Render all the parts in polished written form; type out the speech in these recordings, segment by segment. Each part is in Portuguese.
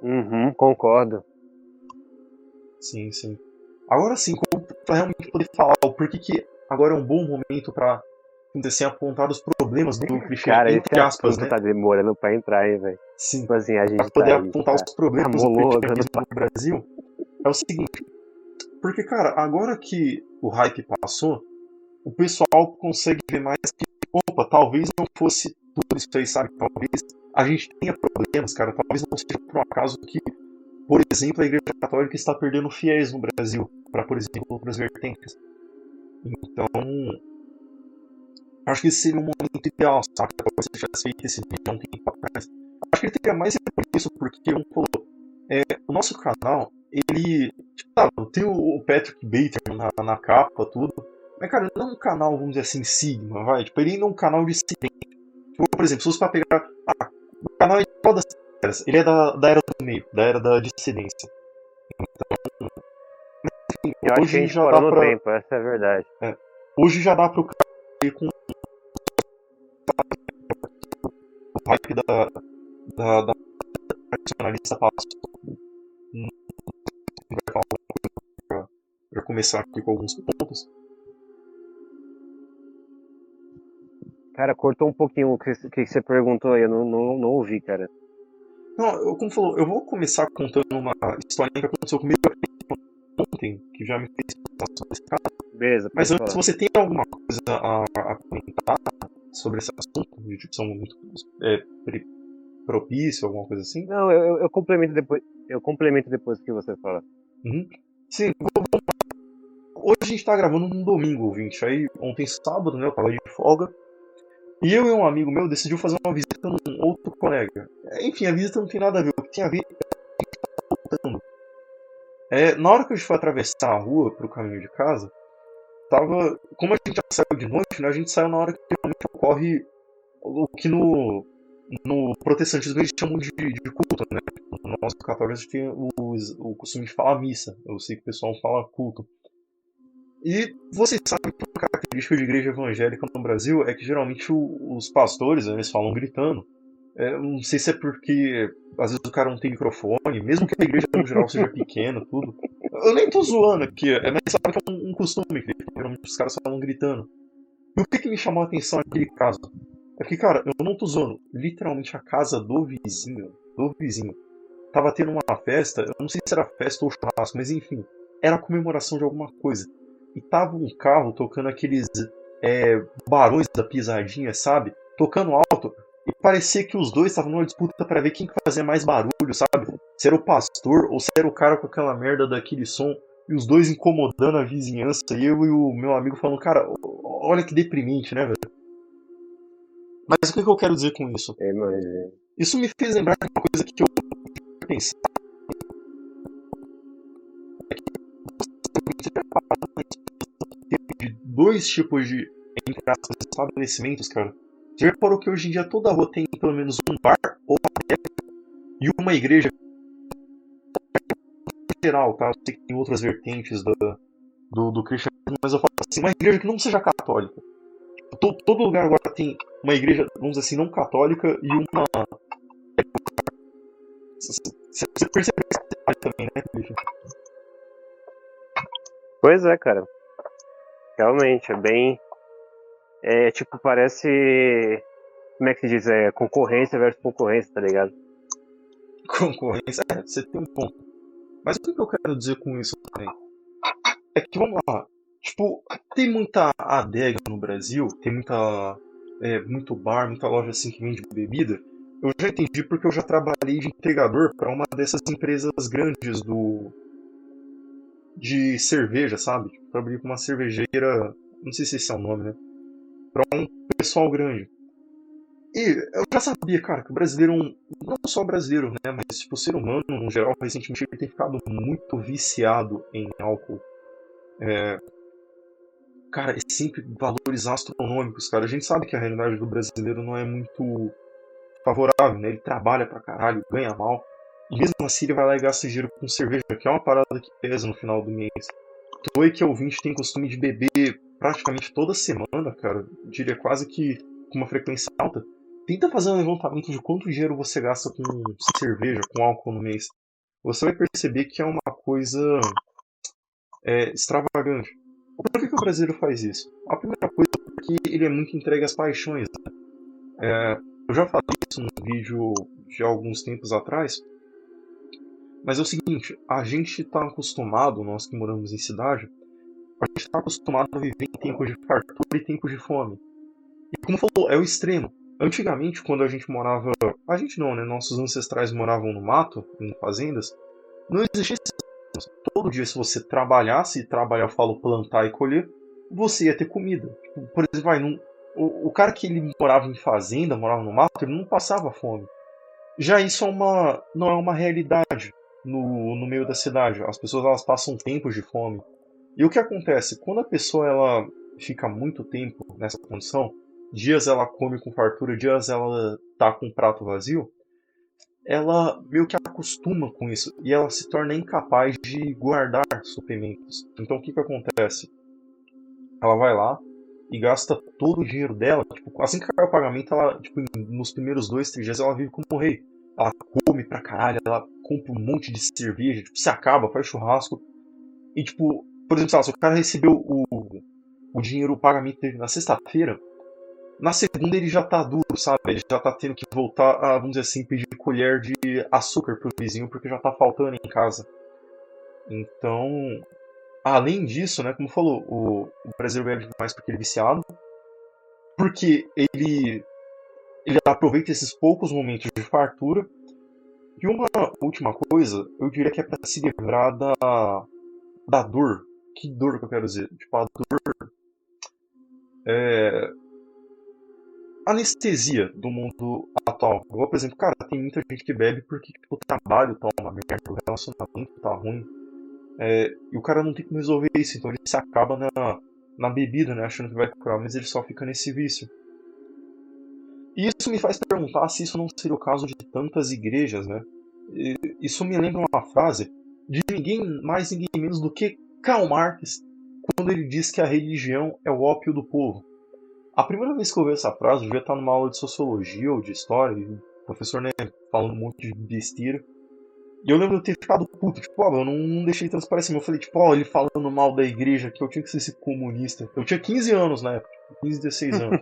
Uhum, concordo. Sim, sim. Agora sim, como pra realmente poder falar o porquê que agora é um bom momento pra assim, apontar os problemas do Christian, Cara, esse entre aspas, assunto né? tá demorando pra entrar, hein, velho. Sim, Tipo assim, a para gente tá poder aí, apontar os tá problemas do molorando cristianismo no Brasil, é o seguinte, porque, cara, agora que o hype passou, o pessoal consegue ver mais que, opa, talvez não fosse tudo isso aí, sabe? Talvez a gente tenha problemas, cara, talvez não seja por um acaso que, por exemplo, a Igreja Católica está perdendo fiéis no Brasil, para, por exemplo, outras vertentes. Então, acho que esse seria um momento ideal, sabe? Talvez você tivesse feito esse vídeo há um tempo atrás. Acho que ele teria mais por isso, porque o nosso canal, ele. Tipo, tá, tem o Patrick Bater na capa, tudo. Mas, cara, não é um canal, vamos dizer assim, Sigma, vai. Tipo, ele ainda é um canal dissidente. Tipo, por exemplo, se você for pegar. Ah, o canal é de todas as eras. Ele é da era do meio, da era da dissidência. Eu acho que a Hoje gente já parou dá no pra. tempo, essa é a verdade. É, hoje já dá pra o cara ver com o hype da personalista passou. Para começar aqui com alguns pontos. Cara, cortou um pouquinho o que você perguntou aí, eu não ouvi, cara. Não, como falou, eu vou começar contando uma história que aconteceu comigo ontem, que já me fez pensar sobre esse caso. Beleza, Mas pode antes, falar. você tem alguma coisa a comentar sobre esse assunto? De tipo, são muito propício, alguma coisa assim? Não, eu complemento depois. Eu complemento depois que você fala. Uhum. Sim, hoje a gente tá gravando num domingo, ouvinte. Aí ontem sábado, né? Eu tava de folga. E eu e um amigo meu decidiu fazer uma visita num outro colega. Enfim, a visita não tem nada a ver. O que tem a ver é voltando. Na hora que a gente foi atravessar a rua pro caminho de casa, tava. Como a gente já saiu de noite, né? A gente saiu na hora que realmente ocorre o que no protestantismo eles chamam de culto, né? No nosso católico a gente tem o costume de falar missa. Eu sei que o pessoal fala culto. E vocês sabem que uma característica de igreja evangélica no Brasil é que geralmente os pastores, né, eles falam gritando. Não sei se é porque às vezes o cara não tem microfone, mesmo que a igreja no geral seja pequena, tudo. Eu nem tô zoando aqui, mas sabe que é um costume que geralmente os caras falam gritando. E o que me chamou a atenção naquele caso? É que, cara, eu não tô zoando. Literalmente a casa do vizinho, tava tendo uma festa, eu não sei se era festa ou churrasco, mas enfim, era a comemoração de alguma coisa. E tava um carro tocando aqueles barões da pisadinha, sabe? Tocando alto. E parecia que os dois estavam numa disputa para ver quem que fazia mais barulho, sabe? Se era o pastor ou se era o cara com aquela merda daquele som. E os dois incomodando a vizinhança. E eu e o meu amigo falando, cara, olha que deprimente, né, velho? Mas o que eu quero dizer com isso? É, mas, Isso me fez lembrar de uma coisa que eu pensei de dois tipos de, entre aspas, estabelecimentos, cara. Você reparou que hoje em dia toda rua tem pelo menos um bar ou e uma igreja geral, tá? Eu sei que tem outras vertentes do cristianismo, mas eu falo assim, uma igreja que não seja católica. Todo lugar agora tem uma igreja, vamos dizer assim, não católica e uma. Você percebe isso também, né, Christian? pois é, cara. Realmente, é bem. É tipo, parece. Como é que se diz? É concorrência versus concorrência, tá ligado? Concorrência, você tem um ponto. Mas o que eu quero dizer com isso também? É que, vamos lá, tipo, tem muita adega no Brasil, tem muito bar, muita loja assim que vende bebida. Eu já entendi porque eu já trabalhei de entregador para uma dessas empresas grandes de cerveja, sabe? Tipo, trabalhei com uma cervejeira, não sei se esse é o nome, né? Para um pessoal grande. E eu já sabia, cara, que o brasileiro, não só o brasileiro, né, mas tipo, o ser humano, no geral, recentemente ele tem ficado muito viciado em álcool. Cara, é sempre valores astronômicos, cara. A gente sabe que a realidade do brasileiro não é muito favorável, né? Ele trabalha pra caralho, ganha mal. E mesmo assim ele vai lá e gasta dinheiro com cerveja, que é uma parada que pesa no final do mês. Tu aí que é ouvinte tem costume de beber praticamente toda semana, cara. Eu diria quase que com uma frequência alta. tenta fazer um levantamento de quanto dinheiro você gasta com cerveja, com álcool no mês. Você vai perceber que é uma coisa extravagante. Por que o brasileiro faz isso? A primeira coisa é porque ele é muito entregue às paixões. Eu já falei isso num vídeo de alguns tempos atrás, mas é o seguinte, a gente está acostumado, nós que moramos em cidade, a gente está acostumado a viver em tempos de fartura e tempos de fome. E como falou, é o extremo. Antigamente, quando a gente morava. A gente não, né? Nossos ancestrais moravam no mato, em fazendas, não existia esse. Todo dia, se você trabalhasse, e trabalhar eu falo plantar e colher, você ia ter comida. Tipo, por exemplo, o cara que ele morava em fazenda, morava no mato, ele não passava fome. Já isso não é uma realidade no meio da cidade. As pessoas elas passam tempos de fome. E o que acontece? Quando a pessoa ela fica muito tempo nessa condição, dias ela come com fartura, dias ela tá com o prato vazio, ela meio que acostuma com isso e ela se torna incapaz de guardar suprimentos. Então o que acontece? Ela vai lá e gasta todo o dinheiro dela. Tipo, assim que cai o pagamento, ela, tipo, nos primeiros 2, 3 dias ela vive como um rei. Ela come pra caralho, ela compra um monte de cerveja, tipo, se acaba, faz churrasco. E tipo, por exemplo, se o cara recebeu o dinheiro, o pagamento dele na sexta-feira, na segunda ele já tá duro, sabe? Ele já tá tendo que voltar a, vamos dizer assim, pedir colher de açúcar pro vizinho porque já tá faltando em casa. Então, além disso, né, como falou, o brasileiro bebe mais porque ele é viciado, porque ele aproveita esses poucos momentos de fartura. E uma última coisa, eu diria que é para se livrar da dor. Que dor que eu quero dizer? Tipo, a dor anestesia do mundo atual. Igual, por exemplo, cara, tem muita gente que bebe porque tipo, o trabalho tá uma merda, o relacionamento tá ruim. E o cara não tem como resolver isso, então ele se acaba na bebida, né? Achando que vai curar, mas ele só fica nesse vício. E isso me faz perguntar se isso não seria o caso de tantas igrejas, né? Isso me lembra uma frase de ninguém mais, ninguém menos do que Karl Marx, quando ele diz que a religião é o ópio do povo. A primeira vez que eu ouvi essa frase, eu devia estar numa aula de sociologia ou de história, e o professor, né, falando um monte de besteira. E eu lembro de eu ter ficado puto, tipo, eu não deixei transparecer, eu falei, tipo, ele falando mal da igreja, que eu tinha que ser esse comunista. Eu tinha 15 anos na época, 15, 16 anos.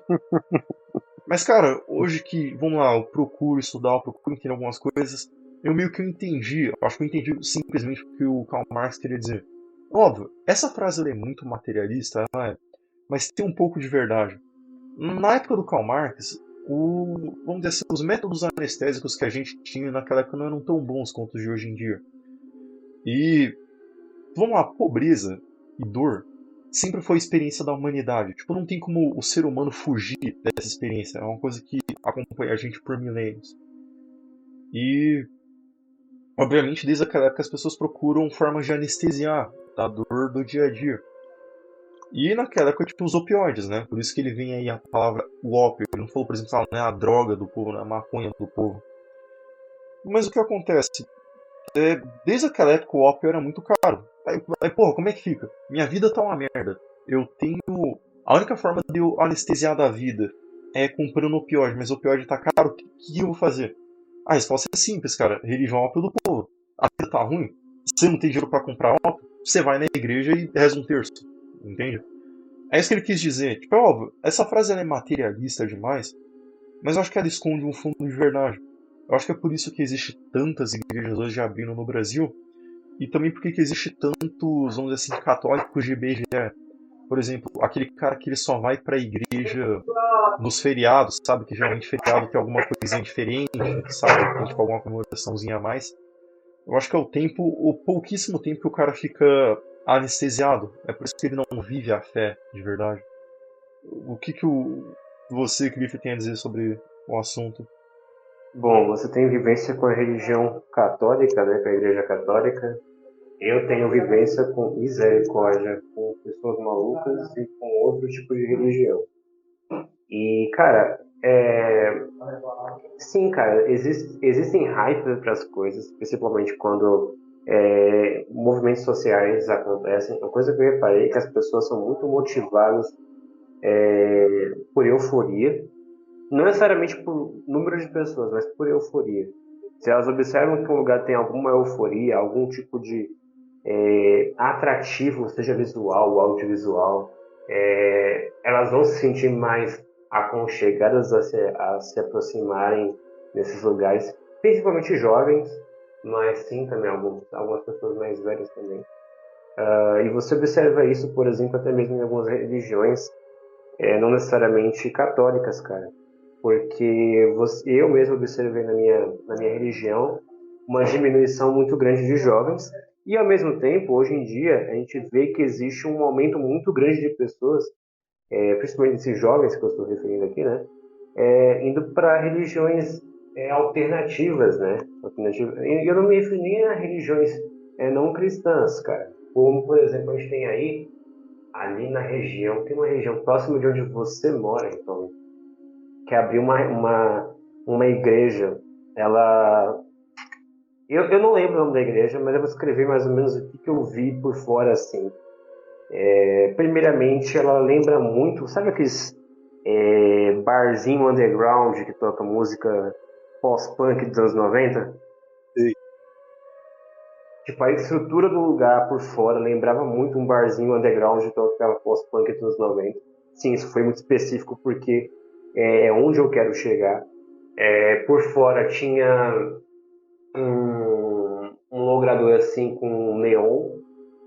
Mas, cara, hoje que, vamos lá, eu procuro estudar, eu procuro entender algumas coisas, eu meio que eu entendi, eu acho que eu entendi simplesmente o que o Karl Marx queria dizer. Óbvio, essa frase ela é muito materialista, ela é, mas tem um pouco de verdade. Na época do Karl Marx, vamos dizer assim, os métodos anestésicos que a gente tinha naquela época não eram tão bons quanto os de hoje em dia. E, vamos lá, pobreza e dor sempre foi experiência da humanidade. Tipo, não tem como o ser humano fugir dessa experiência. É uma coisa que acompanha a gente por milênios. E, obviamente, desde aquela época as pessoas procuram formas de anestesiar a dor do dia a dia. E naquela época tinha os opioides, né? Por isso que ele vem aí a palavra o ópio. Ele não falou, por exemplo, né, a droga do povo, né, a maconha do povo. Mas o que acontece? Desde aquela época o ópio era muito caro. Aí, porra, como é que fica? Minha vida tá uma merda. Eu tenho. A única forma de eu anestesiar da vida é comprando opioide, mas o opioide tá caro, o que eu vou fazer? A resposta é simples, cara. Religião é ópio do povo. A vida tá ruim? Você não tem dinheiro pra comprar ópio? Você vai na igreja e reza um terço. Entende? É isso que ele quis dizer. Tipo, é óbvio, essa frase ela é materialista demais, mas eu acho que ela esconde um fundo de verdade. Eu acho que é por isso que existe tantas igrejas hoje abrindo no Brasil, e também porque que existe tantos, vamos dizer assim, católicos de IBGE. Por exemplo, aquele cara que ele só vai pra igreja nos feriados, sabe? Que geralmente feriado tem alguma coisinha diferente, sabe? Tem tipo alguma comemoraçãozinha a mais. Eu acho que é o pouquíssimo tempo que o cara fica anestesiado. É por isso que ele não vive a fé de verdade. O que que você, Cliff, tem a dizer sobre o assunto? Bom, você tem vivência com a religião católica, né, com a Igreja Católica. Eu tenho vivência com misericórdia, com pessoas malucas e com outro tipo de religião. E, cara, sim, cara, existem hypes para as coisas, principalmente quando movimentos sociais acontecem. Uma coisa que eu reparei é que as pessoas são muito motivadas por euforia. não necessariamente por número de pessoas, mas por euforia. Se elas observam que um lugar tem alguma euforia, algum tipo de atrativo, seja visual ou audiovisual, elas vão se sentir mais aconchegadas a se aproximarem desses lugares, principalmente jovens, mas sim também algumas pessoas mais velhas também. E você observa isso, por exemplo, até mesmo em algumas religiões, não necessariamente católicas, cara. Porque eu mesmo observei na minha religião uma diminuição muito grande de jovens e, ao mesmo tempo, hoje em dia, a gente vê que existe um aumento muito grande de pessoas, principalmente esses jovens que eu estou referindo aqui, né? Indo para religiões alternativas, né? E eu não me refiro nem a religiões não cristãs, cara. Como, por exemplo, a gente tem aí, ali na região, tem uma região próxima de onde você mora, então, que abriu uma igreja. Ela. Eu não lembro o nome da igreja, mas eu vou escrever mais ou menos o que eu vi por fora assim. Primeiramente, ela lembra muito. Sabe aqueles barzinho underground que toca música pós-punk dos anos 90? Sei. Tipo, a estrutura do lugar por fora lembrava muito um barzinho underground que tocava pós-punk dos anos 90. Sim, isso foi muito específico porque é onde eu quero chegar. Por fora tinha um logrador assim com neon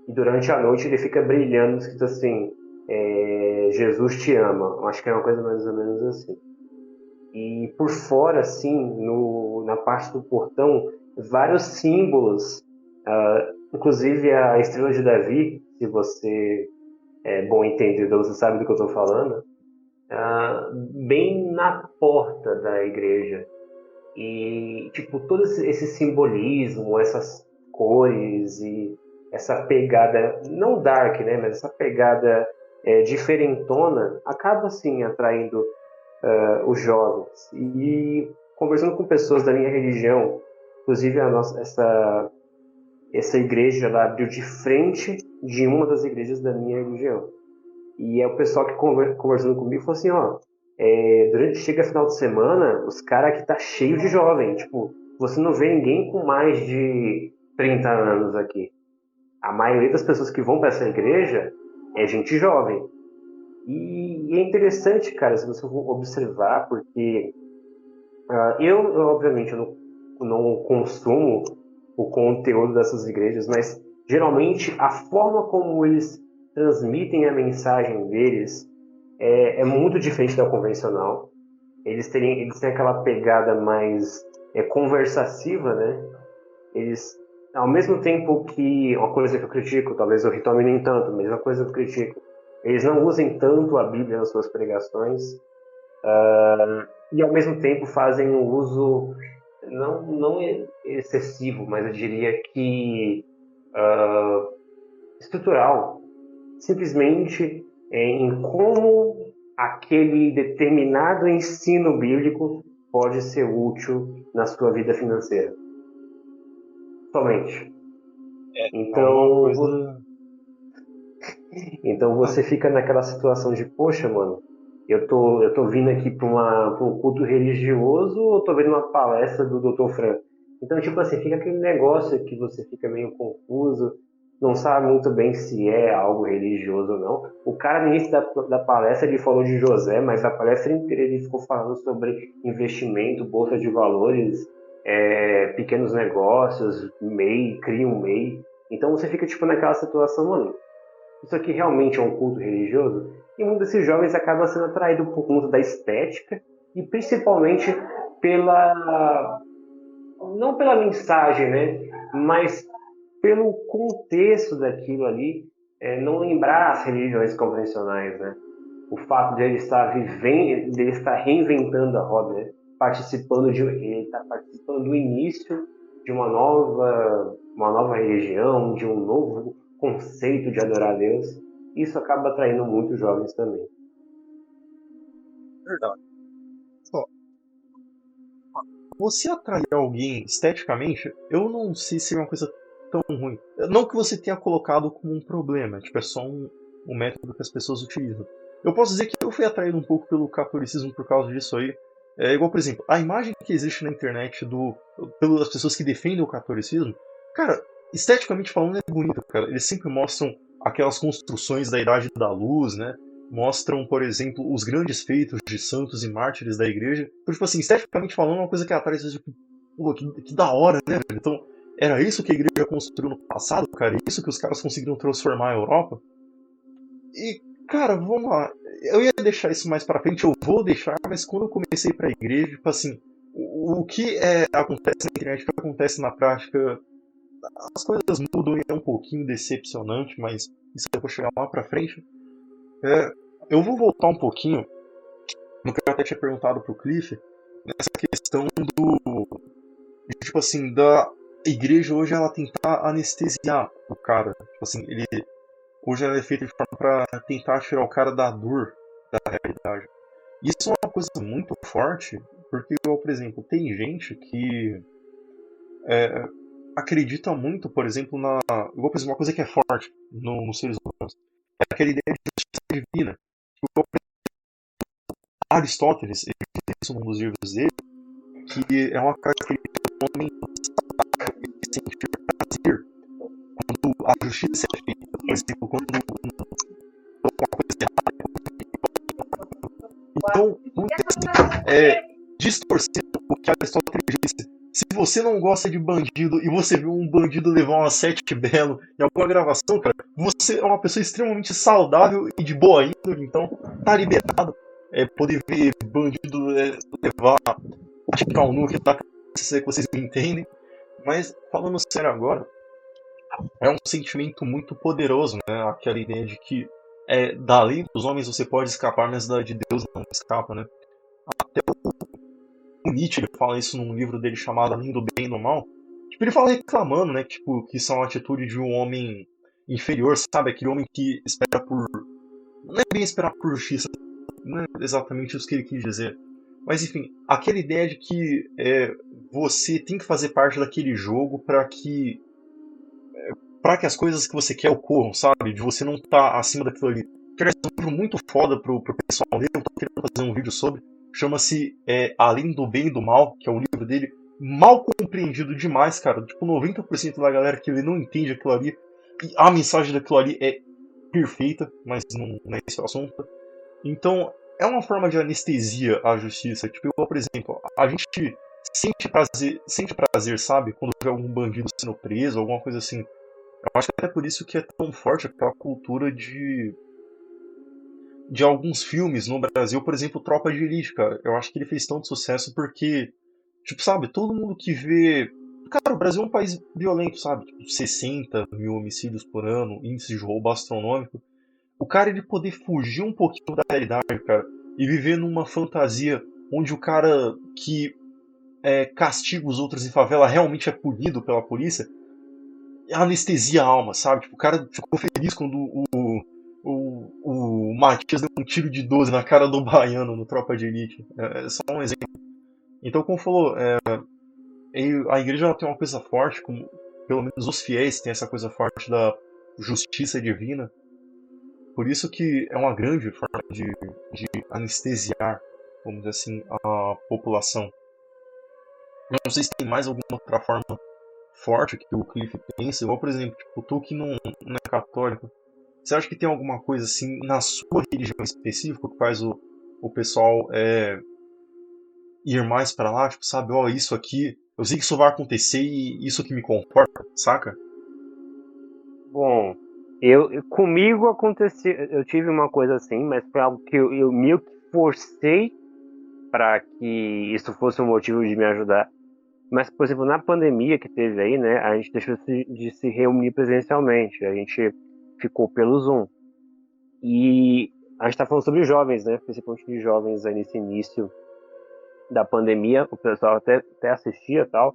e durante a noite ele fica brilhando, escrito assim, Jesus te ama. Acho que é uma coisa mais ou menos assim. E por fora, assim, na parte do portão, vários símbolos, inclusive a estrela de Davi, se você é bom entendedor, você sabe do que eu estou falando, bem na porta da igreja. E, tipo, todo esse simbolismo, essas cores e essa pegada, não dark, né, mas essa pegada diferentona, acaba, assim, atraindo os jovens. E conversando com pessoas da minha religião, inclusive essa igreja ela abriu de frente de uma das igrejas da minha religião. E é o pessoal que conversando comigo falou assim, ó, chega final de semana, os caras aqui tá cheio de jovem, tipo, você não vê ninguém com mais de 30 anos aqui. A maioria das pessoas que vão para essa igreja é gente jovem. E é interessante, cara, se você for observar, porque obviamente, eu não consumo o conteúdo dessas igrejas, mas geralmente a forma como eles transmitem a mensagem deles é muito diferente da convencional. Eles têm aquela pegada mais conversativa, né? Eles, ao mesmo tempo que uma coisa que eu critico, talvez eu retome nem tanto, mas uma coisa que eu critico, eles não usem tanto a Bíblia nas suas pregações, e ao mesmo tempo fazem um uso não excessivo, mas eu diria que estrutural, simplesmente em como aquele determinado ensino bíblico pode ser útil na sua vida financeira. Somente. É uma Então, coisa. então você fica naquela situação de, poxa, mano, eu tô vindo aqui para um culto religioso ou tô vendo uma palestra do Dr. Fran? Então, tipo assim, fica aquele negócio que você fica meio confuso, não sabe muito bem se é algo religioso ou não. O cara, no início da palestra, ele falou de José, mas a palestra inteira ele ficou falando sobre investimento, bolsa de valores, pequenos negócios, MEI, cria um MEI. Então você fica, tipo, naquela situação, mano, isso aqui realmente é um culto religioso? E muitos desses jovens acabam sendo atraídos por conta da estética e principalmente pela, não pela mensagem, né? Mas pelo contexto daquilo ali, não lembrar as religiões convencionais, né? O fato de ele estar vivendo, de ele estar reinventando a roda, né? Ele está participando do início de uma nova religião, de um novo conceito de adorar a Deus. Isso acaba atraindo muitos jovens também. Verdade. Ó, você atrair alguém esteticamente, eu não sei se é uma coisa tão ruim. Não que você tenha colocado como um problema, tipo, é só um método que as pessoas utilizam. Eu posso dizer que eu fui atraído um pouco pelo catolicismo por causa disso aí. É igual, por exemplo, a imagem que existe na internet pelas pessoas que defendem o catolicismo, cara, esteticamente falando é bonito, cara. Eles sempre mostram aquelas construções da Idade da Luz, né? Mostram, por exemplo, os grandes feitos de santos e mártires da igreja. Então, tipo assim, esteticamente falando, é uma coisa que atrai, tipo, pô, que da hora, né, velho? Então, era isso que a igreja construiu no passado, cara? Isso que os caras conseguiram transformar a Europa? E, cara, vamos lá. Eu ia deixar isso mais pra frente, eu vou deixar, mas quando eu comecei pra igreja, tipo assim, o que acontece na internet, o que acontece na prática, as coisas mudam e é um pouquinho decepcionante, mas isso eu vou chegar lá pra frente. É, eu vou voltar um pouquinho no que eu até tinha perguntado pro Cliff, nessa questão tipo assim, da igreja hoje ela tentar anestesiar o cara. Tipo assim, hoje ela é feita de forma pra tentar tirar o cara da dor da realidade. Isso é uma coisa muito forte, porque, por exemplo, tem gente que é, acredita muito, por exemplo, igual, por exemplo, uma coisa que é forte nos seres humanos. É aquela ideia de justiça divina. Igual, Aristóteles, ele diz isso num dos livros dele, que é uma característica do homem sentir prazer quando a justiça é feita. Por exemplo, quando uma coisa errada. Então, distorcendo o que Aristóteles disse. Se você não gosta de bandido e você viu um bandido levar uma sete belo em alguma gravação, cara, você é uma pessoa extremamente saudável e de boa índole, então tá liberado. Poder ver bandido levar um nuke, tá? Se vocês me entendem. Mas, falando sério agora, é um sentimento muito poderoso, né? Aquela ideia de que da lei dos homens você pode escapar, mas da de Deus não escapa, né? Até o Nietzsche ele fala isso num livro dele chamado Além do Bem e do Mal. Tipo, ele fala reclamando, né? Tipo, que isso é uma atitude de um homem inferior, sabe? Aquele homem que espera por. Não é bem esperar por justiça, não é exatamente isso que ele quis dizer. Mas enfim, aquela ideia de que você tem que fazer parte daquele jogo para que as coisas que você quer ocorram, sabe? De você não estar acima daquilo ali. Que é um livro muito foda pro pessoal ler, eu tô querendo fazer um vídeo sobre. Chama-se Além do Bem e do Mal, que é um livro dele mal compreendido demais, cara. Tipo, 90% da galera que ele não entende aquilo ali. E a mensagem daquilo ali é perfeita, mas não é esse o assunto. Então, é uma forma de anestesia à justiça. Tipo, por exemplo, a gente sente prazer, sabe? Quando vê algum bandido sendo preso, alguma coisa assim. Eu acho que até por isso que é tão forte aquela cultura de alguns filmes no Brasil, por exemplo, Tropa de Elite, cara. Eu acho que ele fez tanto sucesso porque, tipo, sabe, todo mundo que vê. Cara, o Brasil é um país violento, sabe? Tipo, 60 mil homicídios por ano, índice de roubo astronômico. O cara ele poder fugir um pouquinho da realidade, cara, e viver numa fantasia onde o cara que castiga os outros em favela realmente é punido pela polícia, anestesia a alma, sabe? Tipo, o cara ficou feliz quando o Matias deu um tiro de 12 na cara do baiano no Tropa de Elite. É só um exemplo. Então, como falou, a igreja ela tem uma coisa forte, como pelo menos os fiéis têm essa coisa forte da justiça divina. Por isso que é uma grande forma de anestesiar, vamos dizer assim, a população. Não sei se tem mais alguma outra forma forte que o Cliff pensa, igual por exemplo, tipo, tu que não é católico, você acha que tem alguma coisa assim na sua religião específica que faz o pessoal ir mais pra lá, tipo, sabe, ó, isso aqui, eu sei que isso vai acontecer e isso que me comporta, saca? Bom, comigo aconteceu, eu tive uma coisa assim, mas foi algo que eu meio que forcei para que isso fosse um motivo de me ajudar. Mas, por exemplo, na pandemia que teve aí, né, a gente deixou de se reunir presencialmente, a gente ficou pelo Zoom. E a gente está falando sobre jovens, né, principalmente de jovens aí nesse início da pandemia, o pessoal até assistia e tal.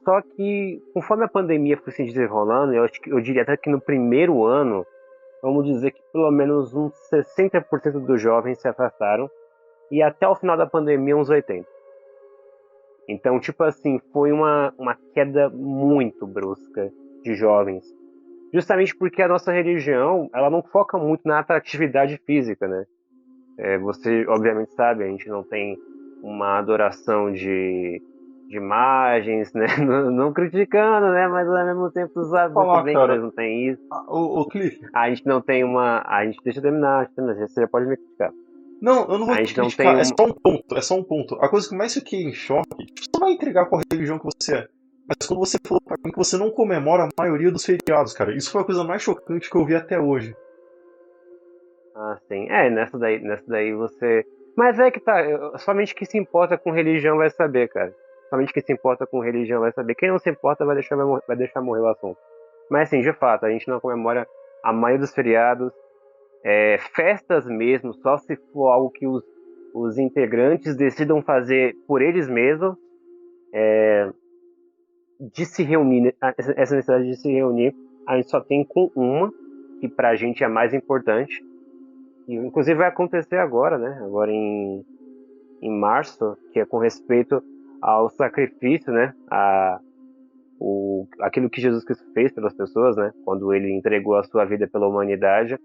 Só que, conforme a pandemia foi se desenrolando, eu diria até que no primeiro ano, vamos dizer que pelo menos uns 60% dos jovens se afastaram, e até o final da pandemia, uns 80%. Então, tipo assim, foi uma queda muito brusca de jovens. Justamente porque a nossa religião, ela não foca muito na atratividade física, né? Você, obviamente, sabe, a gente não tem uma adoração de imagens, né? Não criticando, né? Mas ao mesmo tempo os Vou hábitos, tudo falar, bem que nós cara. não tem isso. Ô Cliff. A gente não tem uma. A gente deixa eu terminar, você já pode me criticar. Não, eu não vou A te gente não tem criticar, é uma. só um ponto, é só um ponto. A coisa que mais fiquei em choque, tipo, você vai entregar com a religião que você é. Mas quando você falou pra mim que você não comemora a maioria dos feriados, cara, isso foi a coisa mais chocante que eu vi até hoje. Ah, sim. É, nessa daí você. Mas é que tá, somente quem se importa com religião vai saber, cara. Somente quem se importa com religião vai saber. Quem não se importa vai deixar morrer o assunto. Mas assim, de fato, a gente não comemora a maioria dos feriados. Festas mesmo, só se for algo que os integrantes decidam fazer por eles mesmos, de se reunir, né, essa necessidade de se reunir, a gente só tem com uma, que pra gente é a mais importante, e inclusive vai acontecer agora, né? Agora em março, que é com respeito ao sacrifício, né? Aquilo que Jesus Cristo fez pelas pessoas, né? Quando ele entregou a sua vida pela humanidade.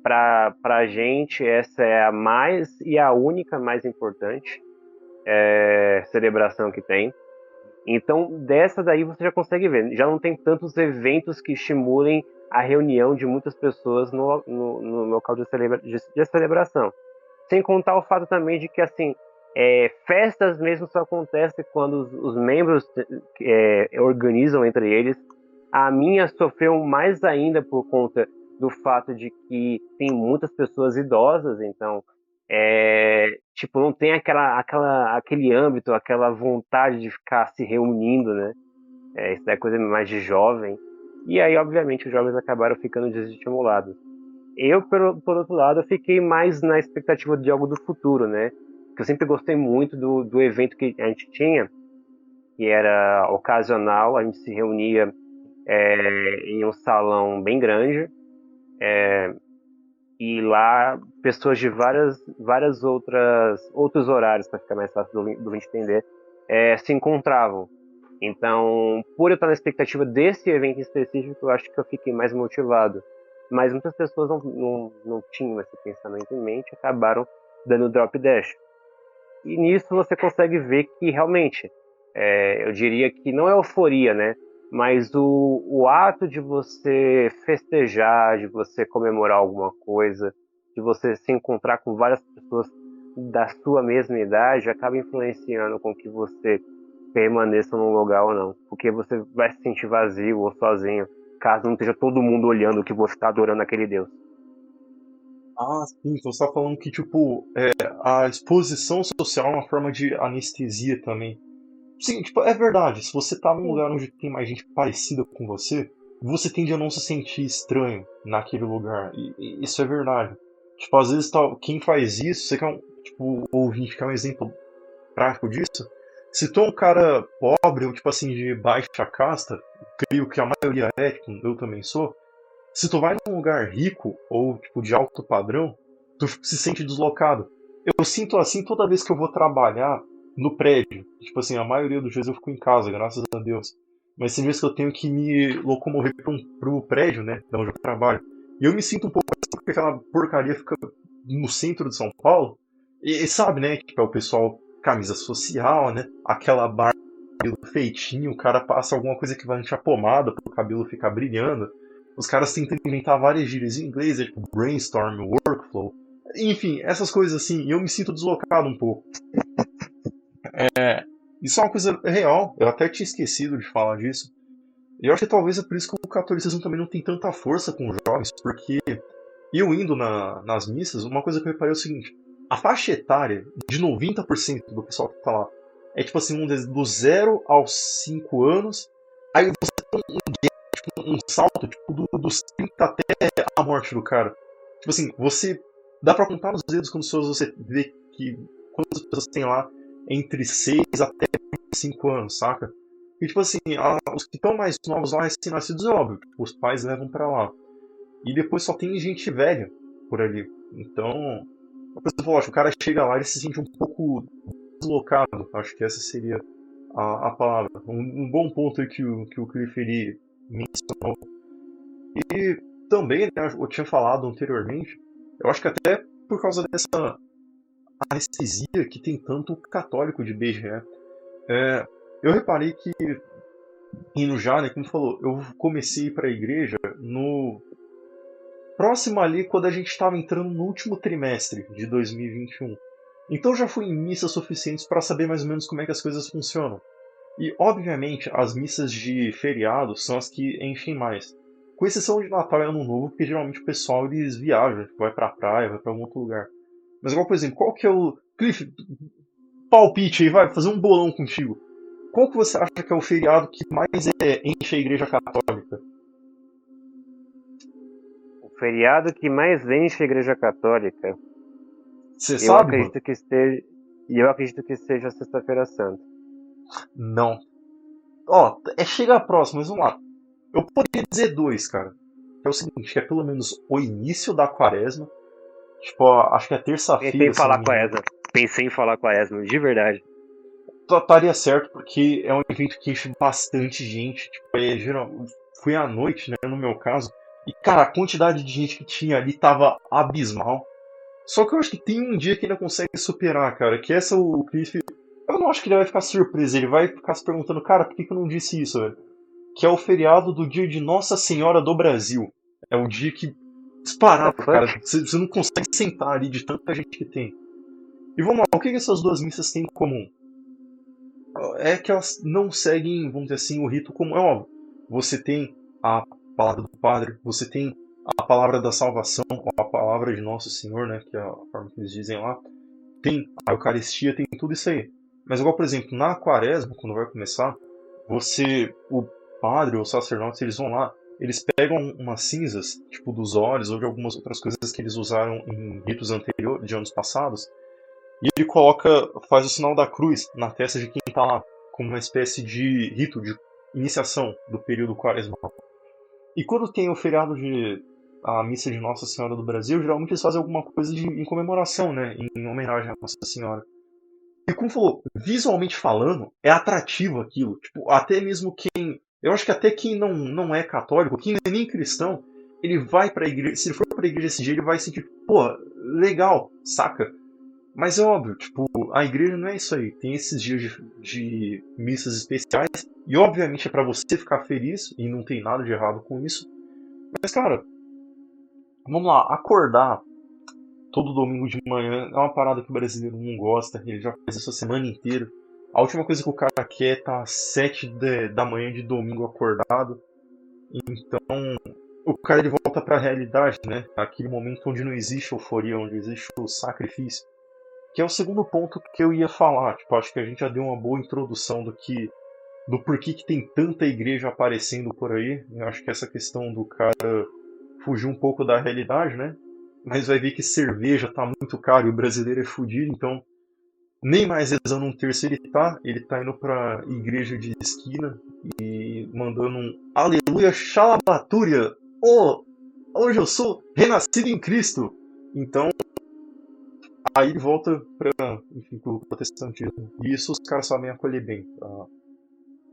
Para a gente, essa é a mais e a única mais importante celebração que tem. Então, dessa daí você já consegue ver. Já não tem tantos eventos que estimulem a reunião de muitas pessoas no local de celebração. Sem contar o fato também de que, assim, festas mesmo só acontecem quando os membros organizam entre eles. A minha sofreu mais ainda por conta do fato de que tem muitas pessoas idosas, então, tipo, não tem aquele âmbito, aquela vontade de ficar se reunindo, né? Isso é coisa mais de jovem. E aí, obviamente, os jovens acabaram ficando desestimulados. Eu, por outro lado, eu fiquei mais na expectativa de algo do futuro, né? Porque eu sempre gostei muito do evento que a gente tinha, que era ocasional, a gente se reunia em um salão bem grande, e lá pessoas de várias outros horários, para ficar mais fácil do ouvinte entender, se encontravam. Então, por eu estar na expectativa desse evento em específico, eu acho que eu fiquei mais motivado. Mas muitas pessoas não tinham esse pensamento em mente e acabaram dando drop dash. E nisso você consegue ver que realmente, eu diria que não é euforia, né? Mas o ato de você festejar, de você comemorar alguma coisa, de você se encontrar com várias pessoas da sua mesma idade, acaba influenciando com que você permaneça num lugar ou não. Porque você vai se sentir vazio ou sozinho, caso não esteja todo mundo olhando o que você está adorando aquele Deus. Ah, sim, então você tá falando que, tipo, a exposição social é uma forma de anestesia também. Sim, tipo, é verdade, se você tá num lugar onde tem mais gente parecida com você, você tende a não se sentir estranho naquele lugar. E isso é verdade. Tipo, às vezes quem faz isso, você quer tipo, ouvir, quer um exemplo prático disso? Se tu é um cara pobre ou, tipo assim, de baixa casta, creio que a maioria é, tipo, eu também sou, se tu vai num lugar rico ou tipo de alto padrão, tu se sente deslocado. Eu sinto assim toda vez que eu vou trabalhar no prédio. Tipo assim, a maioria dos dias eu fico em casa, graças a Deus. Mas tem vezes que eu tenho que me locomover pro prédio, né, da onde eu trabalho. E eu me sinto um pouco assim, porque aquela porcaria fica no centro de São Paulo. E sabe, né, tipo, é o pessoal camisa social, né, aquela barba feitinho, o cara passa alguma coisa equivalente à pomada pro cabelo ficar brilhando. Os caras tentam inventar várias gírias em inglês, tipo brainstorm, workflow. Enfim, essas coisas assim, e eu me sinto deslocado um pouco. Isso é uma coisa real, eu até tinha esquecido de falar disso. E eu acho que talvez é por isso que o catolicismo também não tem tanta força com os jovens, porque eu indo nas missas, uma coisa que eu reparei é o seguinte: a faixa etária de 90% do pessoal que tá lá é tipo assim, do 0 aos 5 anos, aí você tem um salto tipo, dos 30 até a morte do cara. Tipo assim, você dá pra contar nos dedos quando você vê que quantas pessoas tem lá entre 6 até 5 anos, saca? E tipo assim, os que estão mais novos lá, recém-nascidos, é óbvio, tipo, os pais levam pra lá. E depois só tem gente velha por ali. Então, por exemplo, lógico, o cara chega lá e se sente um pouco deslocado. Acho que essa seria a palavra. Um bom ponto aí que o Cliff ele mencionou. E também, né, eu tinha falado anteriormente, eu acho que até por causa dessa anestesia que tem tanto católico de BGE. Eu reparei que, indo já, né, como falou, eu comecei a ir para a igreja no próximo ali quando a gente estava entrando no último trimestre de 2021. Então já fui em missas suficientes para saber mais ou menos como é que as coisas funcionam. E, obviamente, as missas de feriado são as que enchem mais. Com exceção de Natal e Ano Novo, porque geralmente o pessoal eles viajam, tipo, vai pra praia, vai pra algum outro lugar. Mas igual, por exemplo, qual que é o... Cliff, palpite aí, vai, fazer um bolão contigo. Qual que você acha que é o feriado que mais enche a igreja católica? O feriado que mais enche a Igreja Católica, Você eu sabe, mano? acredito que esteja, eu acredito que seja Sexta-feira Santa. Não. Ó, chega próximo, mas vamos lá. Eu poderia dizer dois, cara. É o seguinte, que é pelo menos o início da quaresma. Tipo, ó, acho que é Pensei terça-feira, em se eu não falar me com a engano. Esma. Pensei em falar com a Esma, de verdade. Estaria certo, porque é um evento que enche bastante gente. Tipo, fui à noite, né, no meu caso. E, cara, a quantidade de gente que tinha ali tava abismal. Só que eu acho que tem um dia que ele ainda consegue superar, cara. Que essa o Chris. Eu não acho que ele vai ficar surpreso. Ele vai ficar se perguntando, cara, por que eu não disse isso, velho? Que é o feriado do dia de Nossa Senhora do Brasil. É o dia que The disparado, fuck? cara. Você não consegue sentar ali de tanta gente que tem. E vamos lá, o que essas duas missas têm em comum? É que elas não seguem, vamos dizer assim, o rito como é óbvio. Você tem a palavra do Padre, você tem a palavra da salvação, ou a palavra de Nosso Senhor, né, que é a forma que eles dizem lá. Tem a Eucaristia, tem tudo isso aí. Mas igual, por exemplo, na Quaresma, quando vai começar, o padre ou o sacerdote, eles vão lá, eles pegam umas cinzas, tipo dos olhos ou de algumas outras coisas que eles usaram em ritos anteriores, de anos passados, e ele faz o sinal da cruz na testa de quem está lá, como uma espécie de rito de iniciação do período quaresmal. E quando tem o feriado de a missa de Nossa Senhora do Brasil, geralmente eles fazem alguma coisa em comemoração, né, em homenagem a Nossa Senhora. E como falou, visualmente falando, é atrativo aquilo. Tipo, até mesmo quem. Eu acho que até quem não é católico, quem não é nem cristão, ele vai pra igreja. Se ele for pra igreja esse dia, ele vai sentir, pô, legal, saca? Mas é óbvio, tipo, a igreja não é isso aí. Tem esses dias de missas especiais. E obviamente é pra você ficar feliz, e não tem nada de errado com isso. Mas, cara, vamos lá, acordar todo domingo de manhã é uma parada que o brasileiro não gosta, ele já faz isso a semana inteira. A última coisa que o cara quer é tá às 7 da manhã de domingo acordado. Então, o cara ele volta pra realidade, né? Aquele momento onde não existe euforia, onde existe o sacrifício. Que é o segundo ponto que eu ia falar. Tipo, acho que a gente já deu uma boa introdução do porquê que tem tanta igreja aparecendo por aí. Eu acho que essa questão do cara fugir um pouco da realidade, né? Mas vai ver que cerveja tá muito caro e o brasileiro é fudido, então nem mais rezando um terço ele tá indo pra igreja de esquina e mandando um aleluia xalabatúria, oh, hoje eu sou renascido em Cristo. Então aí ele volta enfim, pro protestantismo. E isso os caras sabem acolher bem,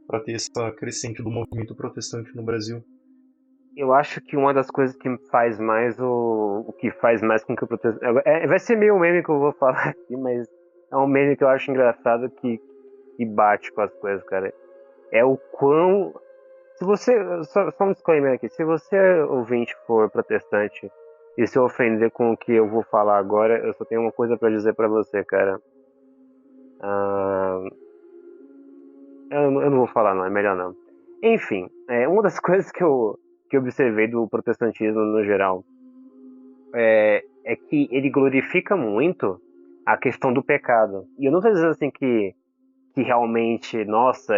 pra ter essa crescente do movimento protestante no Brasil. Eu acho que uma das coisas que faz mais o que faz mais com que o protesto. Vai ser meio meme que eu vou falar aqui, mas é um meme que eu acho engraçado que bate com as coisas, cara. É o quão. Se você. Só um disclaimer aqui. Se você, ouvinte, for protestante e se ofender com o que eu vou falar agora, eu só tenho uma coisa pra dizer pra você, cara. Ah, eu não vou falar, não, é melhor não. Enfim, uma das coisas que eu observei do protestantismo no geral é que ele glorifica muito a questão do pecado. E eu não estou dizendo assim que realmente, nossa,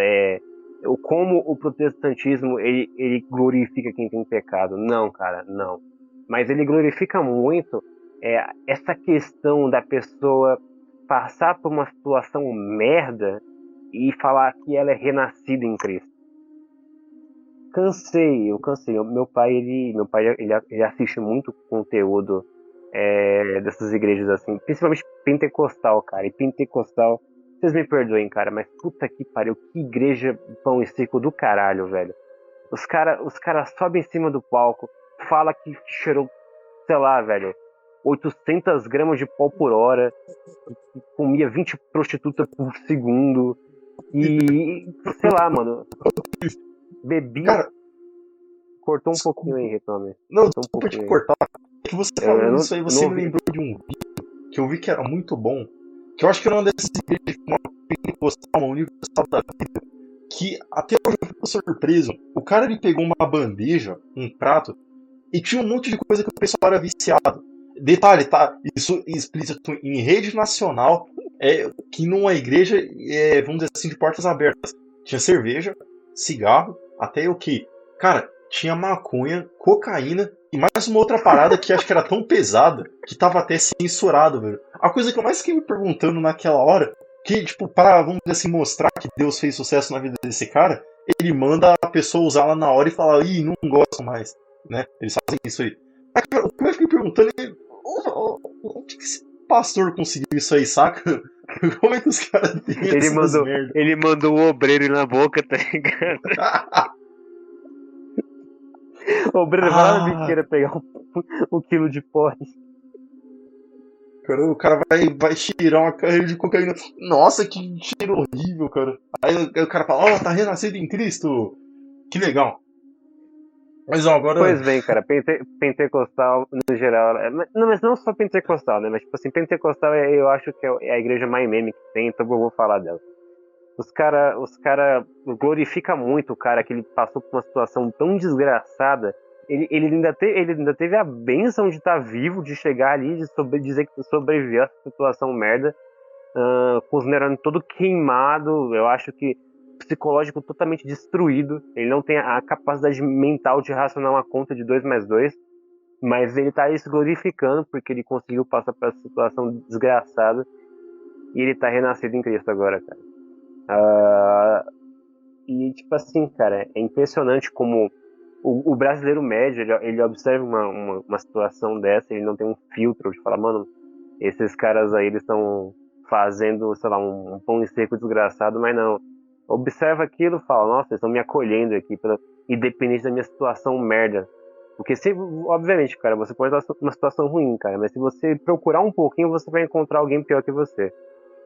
como o protestantismo ele glorifica quem tem pecado. Não, cara, não. Mas ele glorifica muito essa questão da pessoa passar por uma situação merda e falar que ela é renascida em Cristo. Eu cansei. Meu pai ele assiste muito conteúdo dessas igrejas assim, principalmente pentecostal, cara. E pentecostal, vocês me perdoem, cara, mas puta que pariu, que igreja pão e circo do caralho, velho. Os cara sobem em cima do palco, fala que cheirou, sei lá, velho. 800 gramas de pó por hora, comia 20 prostitutas por segundo, e sei lá, mano, bebia. Cara, Cortou um pouquinho aí, Retome. não, Cortou um desculpa te pouquinho aí. cortar. É que você Eu falando não, isso aí, eu você não me ouvi. lembrou de um vídeo que eu vi que era muito bom. Que eu acho que era uma dessas igrejas, uma pentecostal, uma universal da vida. Que até hoje eu fico surpreso. O cara ele pegou uma bandeja, um prato, e tinha um monte de coisa que o pessoal era viciado. Detalhe, tá? Isso explícito em rede nacional, que numa igreja, vamos dizer assim, de portas abertas. Tinha cerveja, cigarro, até o que? Cara, tinha maconha, cocaína e mais uma outra parada que acho que era tão pesada que tava até censurado, velho. A coisa que eu mais fiquei me perguntando naquela hora, que, tipo, para, vamos dizer assim, mostrar que Deus fez sucesso na vida desse cara, ele manda a pessoa usar lá na hora e falar, ih, não gosto mais, né? Eles fazem isso aí. Mas, cara, o que eu fiquei perguntando é, onde que esse pastor conseguiu isso aí, saca? Como é que os caras têm essas merdas? Ele mandou o obreiro ir na boca, tá ligado? O obreiro vai lá na Ah, biqueira pegar um quilo de pó. cara, o cara vai tirar uma carreira de cocaína. Nossa, que cheiro horrível, cara. Aí o cara fala, ó, tá renascido em Cristo. Que legal. Mas ó, agora. Pois bem, cara, pentecostal no geral. Não, mas não só pentecostal, né? Mas tipo assim, pentecostal eu acho que é a igreja mais meme que tem, então eu vou falar dela. Os cara glorifica muito o cara que ele passou por uma situação tão desgraçada. Ele ainda teve a bênção de estar vivo, de chegar ali, dizer que sobreviveu a essa situação merda, com os neurônios todo queimado. Eu acho que psicológico totalmente destruído. Ele não tem a capacidade mental de racionar uma conta de 2 mais 2, mas ele tá aí se glorificando porque ele conseguiu passar por essa situação desgraçada e ele tá renascido em Cristo agora, cara. E tipo assim, cara, é impressionante como o brasileiro médio, ele observa uma situação dessa, ele não tem um filtro de falar, mano, esses caras aí, eles estão fazendo, sei lá, um pão e seco desgraçado, mas não. Observa aquilo e fala, nossa, eles estão me acolhendo aqui, independente da minha situação merda. Porque, se, obviamente, cara, você pode estar numa situação ruim, cara, mas se você procurar um pouquinho, você vai encontrar alguém pior que você.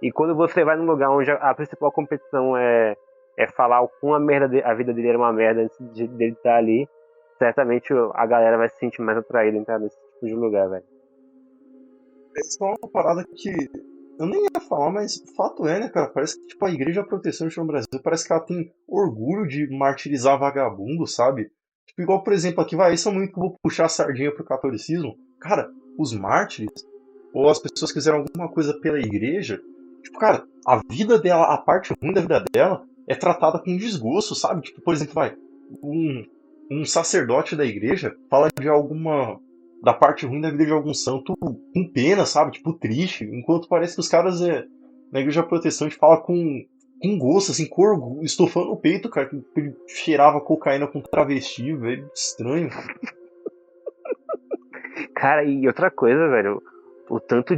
E quando você vai num lugar onde a principal competição é falar o quão a vida dele era uma merda antes dele estar ali, certamente a galera vai se sentir mais atraída em entrar nesse tipo de lugar, velho. Isso é uma parada que eu nem ia falar, mas o fato é, né, cara? Parece que tipo, a igreja protestante no Brasil parece que ela tem orgulho de martirizar vagabundo, sabe? Tipo, igual, por exemplo, aqui vai, esse é o momento que eu vou puxar a sardinha pro catolicismo. Cara, os mártires, ou as pessoas que fizeram alguma coisa pela igreja, tipo, cara, a vida dela, a parte ruim da vida dela é tratada com desgosto, sabe? Tipo, por exemplo, vai, um, um sacerdote da igreja fala de alguma da parte ruim da vida de algum santo com pena, sabe? Tipo, triste. Enquanto parece que os caras na igreja protestante falam com gosto, assim, com orgulho, estufando o peito, cara, que ele cheirava cocaína com travesti, velho. Estranho. Cara, e outra coisa, velho, o tanto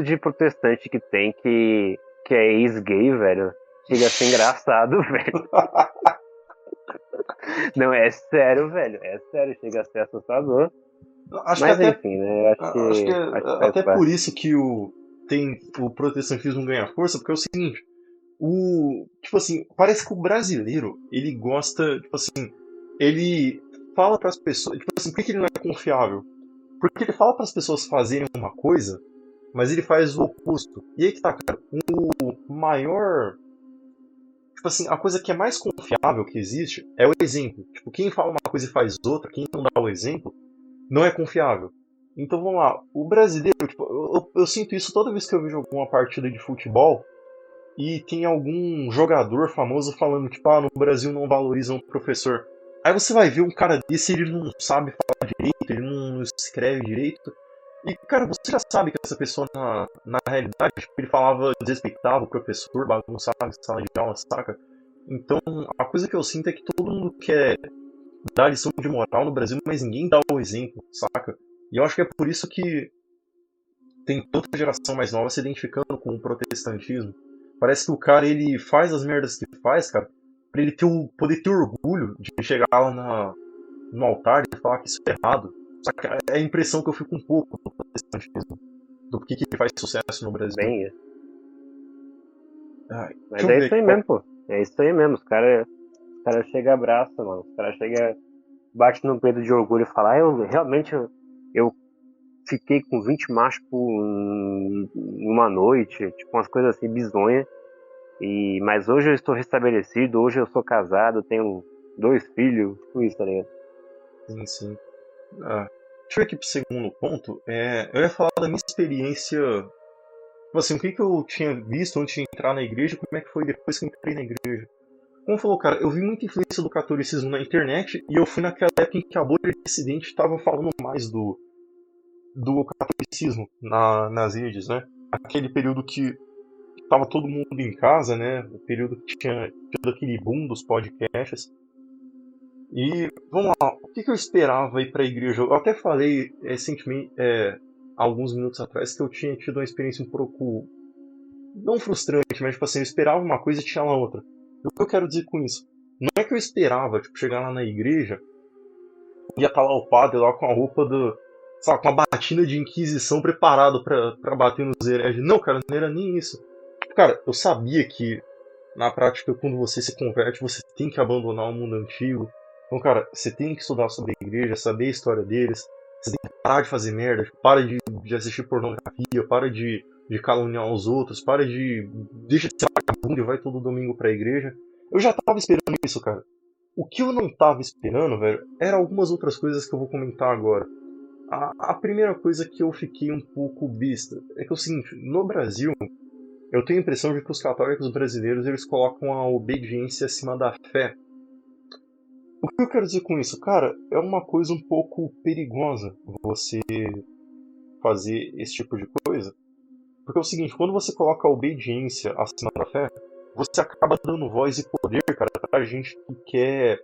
de protestante que tem que é ex-gay, velho, chega a ser engraçado, velho. Não, é sério, velho, é sério, chega a ser assustador. Acho que Mas até enfim, né, eu acho que acho que é faz até por parte. isso que o protestantismo ganha força, porque é o seguinte, tipo assim, parece que o brasileiro, ele gosta, tipo assim, ele fala para as pessoas, tipo assim, por que ele não é confiável? Porque ele fala para as pessoas fazerem uma coisa, mas ele faz o oposto. E aí que tá, cara, o maior, tipo assim, a coisa que é mais confiável que existe é o exemplo. Tipo, quem fala uma coisa e faz outra, quem não dá o exemplo, não é confiável. Então vamos lá, o brasileiro, tipo, eu sinto isso toda vez que eu vejo alguma partida de futebol e tem algum jogador famoso falando, tipo, ah, no Brasil não valorizam o professor. Aí você vai ver um cara desse, ele não sabe falar direito, ele não escreve direito. E, cara, você já sabe que essa pessoa, na realidade, tipo, ele falava, desrespeitava o professor, bagunçava a sala de aula, saca? Então, a coisa que eu sinto é que todo mundo quer dar lição de moral no Brasil, mas ninguém dá o exemplo, saca? E eu acho que é por isso que tem tanta geração mais nova se identificando com o protestantismo. Parece que o cara, ele faz as merdas que faz, cara, poder ter orgulho de chegar lá no altar e falar que isso é errado. Saca? É a impressão que eu fico um pouco do protestantismo, do porquê que ele faz sucesso no Brasil. Bem isso. Ai, Mas deixa eu é ver isso aí aqui. mesmo, pô. É isso aí mesmo. Os cara chegam e abraçam, mano. Os caras chegam, bate no peito de orgulho e falam, eu realmente eu fiquei com 20 machos em uma noite, tipo umas coisas assim bizonhas. Mas hoje eu estou restabelecido, hoje eu sou casado, tenho 2 filhos, tudo isso, tá ligado? Sim, sim. Deixa eu ver aqui pro segundo ponto. Eu ia falar da minha experiência. Tipo assim, o que eu tinha visto antes de entrar na igreja, como é que foi depois que eu entrei na igreja. Como falou, cara, eu vi muita influência do catolicismo na internet e eu fui naquela época em que a bolha dissidente estava falando mais do catolicismo nas redes, né? Aquele período que tava todo mundo em casa, né? O período que tinha tido aquele boom dos podcasts. E vamos lá, o que eu esperava ir para a igreja? Eu até falei recentemente, alguns minutos atrás, que eu tinha tido uma experiência um pouco, não frustrante, mas tipo assim, eu esperava uma coisa e tinha lá outra. E o que eu quero dizer com isso? Não é que eu esperava, tipo, chegar lá na igreja e ia estar lá o padre lá com a roupa do, sabe, com a batina de inquisição preparado para bater nos hereges. Não, cara, não era nem isso. Cara, eu sabia que na prática, quando você se converte, você tem que abandonar o mundo antigo. Então, cara, você tem que estudar sobre a igreja, saber a história deles. Você tem que parar de fazer merda, para de assistir pornografia, para de caluniar os outros, para de. Deixa de ser vagabundo e vai todo domingo pra igreja. Eu já tava esperando isso, cara. O que eu não tava esperando, velho, eram algumas outras coisas que eu vou comentar agora. A primeira coisa que eu fiquei um pouco besta é que é o seguinte: no Brasil, eu tenho a impressão de que os católicos brasileiros eles colocam a obediência acima da fé. O que eu quero dizer com isso? Cara, é uma coisa um pouco perigosa você fazer esse tipo de coisa. Porque é o seguinte, quando você coloca a obediência acima da fé, você acaba dando voz e poder, cara, pra gente que quer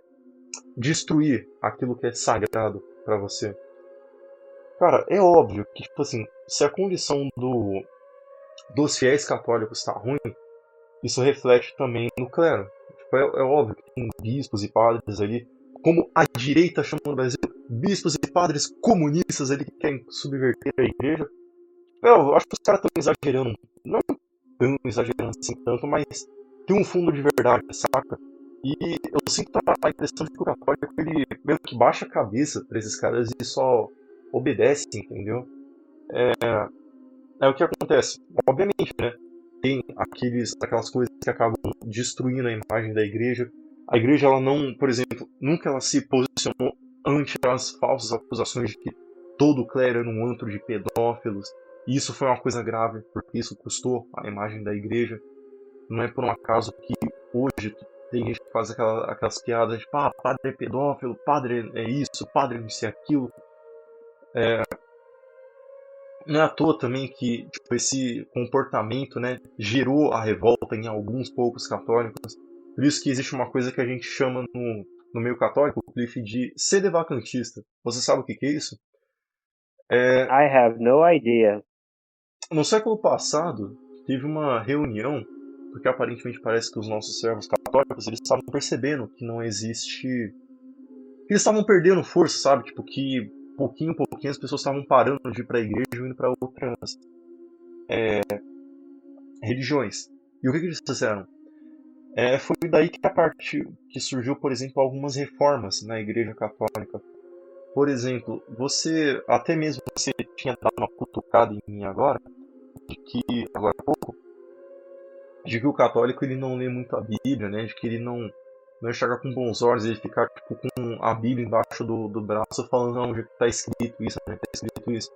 destruir aquilo que é sagrado pra você. Cara, é óbvio que, tipo assim, se a condição dos fiéis católicos tá ruim, isso reflete também no clero. Tipo, é óbvio que tem bispos e padres ali, como a direita chama no Brasil, bispos e padres comunistas ali que querem subverter a igreja. Eu acho que os caras estão exagerando. Não tão exagerando assim tanto, mas tem um fundo de verdade, saca? E eu sinto a impressão de que o católico ele meio que baixa a cabeça pra esses caras e só obedece, entendeu? É o que acontece. Obviamente, né? Tem aquelas coisas que acabam destruindo a imagem da igreja. A igreja, ela não, por exemplo, nunca ela se posicionou ante as falsas acusações de que todo o clero era um antro de pedófilos. E isso foi uma coisa grave, porque isso custou a imagem da igreja. Não é por um acaso que hoje tem gente que faz aquelas piadas de padre é pedófilo, padre é isso, padre não sei aquilo. Não é à toa também que tipo, esse comportamento, né, gerou a revolta em alguns poucos católicos. Por isso que existe uma coisa que a gente chama no meio católico, Cliff, de sedevacantista. Você sabe o que é isso? I have no idea. No século passado, teve uma reunião, porque aparentemente parece que os nossos servos católicos eles estavam percebendo que não existe. Eles estavam perdendo força, sabe? Tipo, que pouquinho em pouquinho as pessoas estavam parando de ir para a igreja e indo para outras religiões. E o que eles fizeram? Foi daí que a parte que surgiu, por exemplo, algumas reformas na Igreja Católica. Por exemplo, até mesmo você tinha dado uma cutucada em mim agora, agora há pouco, de que o católico ele não lê muito a Bíblia, né? De que ele não enxerga com bons olhos, ele fica tipo, com a Bíblia embaixo do braço falando, não, já está escrito isso, já está escrito isso.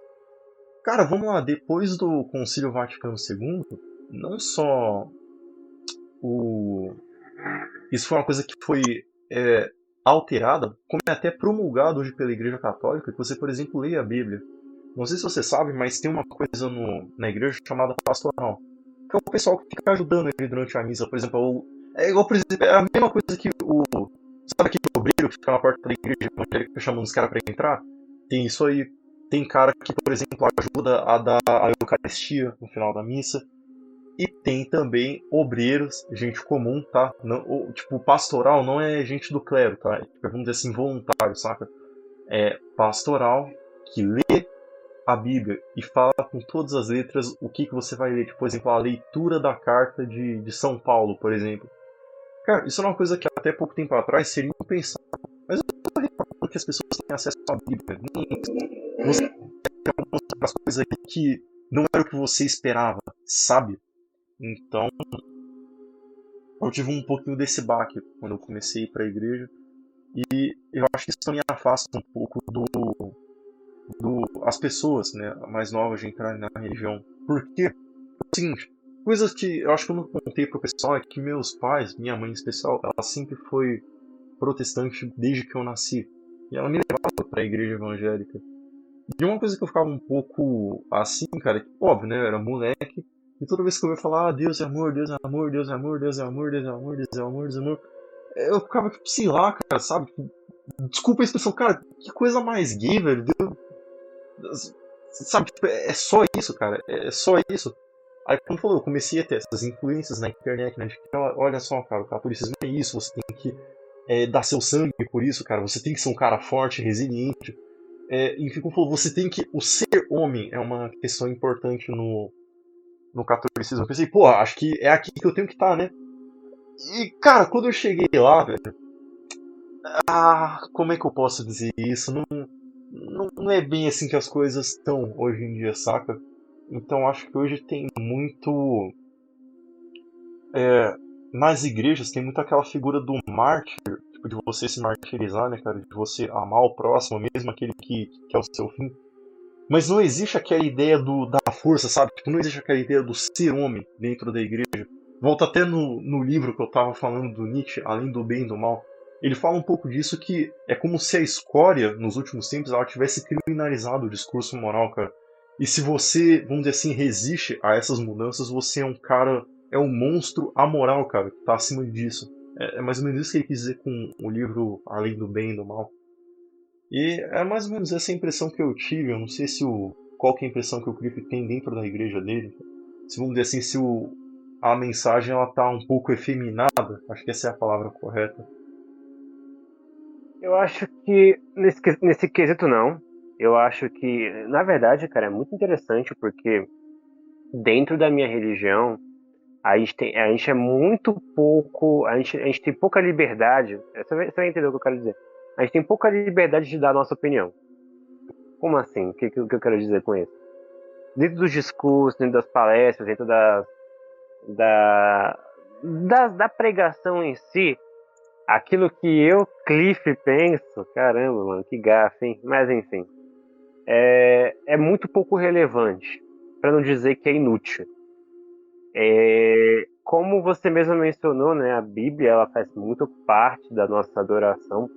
Cara, vamos lá, depois do Concílio Vaticano II, não só o isso foi uma coisa que foi é, alterada, como é até promulgado hoje pela Igreja Católica, que você, por exemplo, leia a Bíblia. Não sei se você sabe, mas tem uma coisa na igreja chamada pastoral, que é o pessoal que fica ajudando ele durante a missa, por exemplo. É igual, por exemplo, é a mesma coisa que sabe aquele obreiro que fica na porta da igreja evangélica chamando os caras para entrar? Tem isso aí. Tem cara que, por exemplo, ajuda a dar a Eucaristia no final da missa. E tem também obreiros, gente comum, tá? Não, tipo, pastoral não é gente do clero, tá? É, vamos dizer assim, voluntário, saca? É pastoral, que lê a Bíblia e fala com todas as letras o que você vai ler. Tipo, por exemplo, a leitura da carta de São Paulo, por exemplo. Cara, isso é uma coisa que até pouco tempo atrás seria impensável. Mas eu tô reparando que as pessoas têm acesso à Bíblia. Você tem algumas coisas aqui que não era o que você esperava, sabe? Então, eu tive um pouquinho desse baque quando eu comecei a ir pra igreja. E eu acho que isso também afasta um pouco as pessoas, né, mais novas de entrarem na religião. Porque, é o seguinte, coisas que eu acho que eu não contei pro pessoal é que meus pais, minha mãe em especial, ela sempre foi protestante desde que eu nasci. E ela me levava pra igreja evangélica. E uma coisa que eu ficava um pouco assim, cara, que, óbvio, né, eu era moleque, e toda vez que eu ia falar, ah, Deus é amor, Deus é amor, Deus é amor, Deus é amor, Deus é amor, Deus é amor, Deus é amor, eu ficava tipo, sei lá, cara, sabe? Desculpa a expressão, cara, que coisa mais gay, velho. Sabe, tipo, é só isso, cara. É só isso. Aí, como falou, eu comecei a ter essas influências na internet, né? De que, olha só, cara, o catolicismo é isso, você tem que dar seu sangue por isso, cara. Você tem que ser um cara forte, resiliente. Enfim, como falou, você tem que. O ser homem é uma questão importante no catolicismo. Eu pensei, pô, acho que é aqui que eu tenho que estar, né? E, cara, quando eu cheguei lá, velho. Como é que eu posso dizer isso? Não é bem assim que as coisas estão hoje em dia, saca? Então acho que hoje tem muito. Nas igrejas tem muito aquela figura do mártir, tipo, de você se martirizar, né, cara? De você amar o próximo, mesmo aquele que é o seu fim. Mas não existe aquela ideia da força, sabe? Tipo, não existe aquela ideia do ser homem dentro da igreja. Volta até no livro que eu tava falando do Nietzsche, Além do Bem e do Mal. Ele fala um pouco disso, que é como se a escória, nos últimos tempos, ela tivesse criminalizado o discurso moral, cara. E se você, vamos dizer assim, resiste a essas mudanças, você é um cara, é um monstro amoral, cara, que tá acima disso. É mais ou menos isso que ele quis dizer com o livro Além do Bem e do Mal. E é mais ou menos essa impressão que eu tive. Eu não sei se qual que é a impressão que o Cliff tem dentro da igreja dele. Se vamos dizer assim, se a mensagem ela tá um pouco efeminada. Acho que essa é a palavra correta. Eu acho que nesse quesito não. Eu acho que, na verdade, cara, é muito interessante porque dentro da minha religião a gente é muito pouco, a gente tem pouca liberdade. Você vai entender o que eu quero dizer. A gente tem pouca liberdade de dar a nossa opinião. Como assim? O que eu quero dizer com isso? Dentro dos discursos, dentro das palestras, dentro da, da pregação em si, aquilo que eu, Cliff, penso, caramba, mano, que gafe, hein? Mas enfim, é muito pouco relevante, para não dizer que é inútil. Como você mesmo mencionou, né, a Bíblia ela faz muito parte da nossa adoração,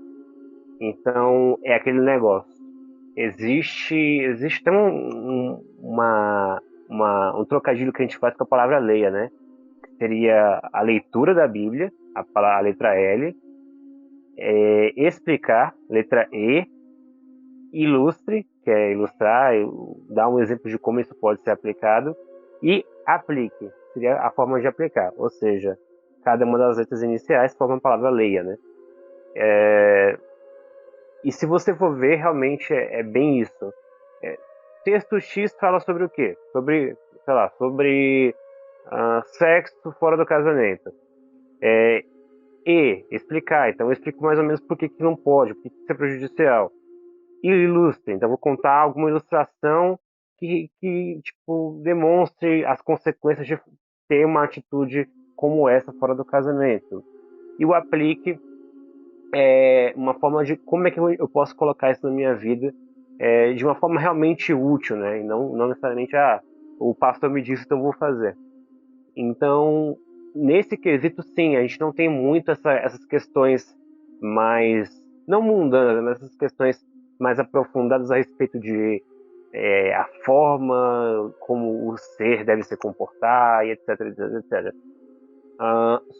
então é aquele negócio. Existe até um trocadilho que a gente faz com a palavra leia, né? Que seria a leitura da Bíblia, a letra L, explicar, letra E, ilustre, que é ilustrar, dar um exemplo de como isso pode ser aplicado, e aplique, seria a forma de aplicar, ou seja, cada uma das letras iniciais forma a palavra leia, né? E se você for ver, realmente é bem isso. Texto X fala sobre o quê? Sobre, sei lá, sobre sexo fora do casamento. Explicar. Então eu explico mais ou menos por que não pode, por que isso é prejudicial. E ilustre. Então vou contar alguma ilustração que tipo, demonstre as consequências de ter uma atitude como essa fora do casamento. E o aplique é uma forma de como é que eu posso colocar isso na minha vida de uma forma realmente útil, né? E não necessariamente, o pastor me disse, então eu vou fazer. Então, nesse quesito, sim, a gente não tem muito essas questões mais, não mundanas, mas essas questões mais aprofundadas a respeito de a forma como o ser deve se comportar, e etc, etc, etc.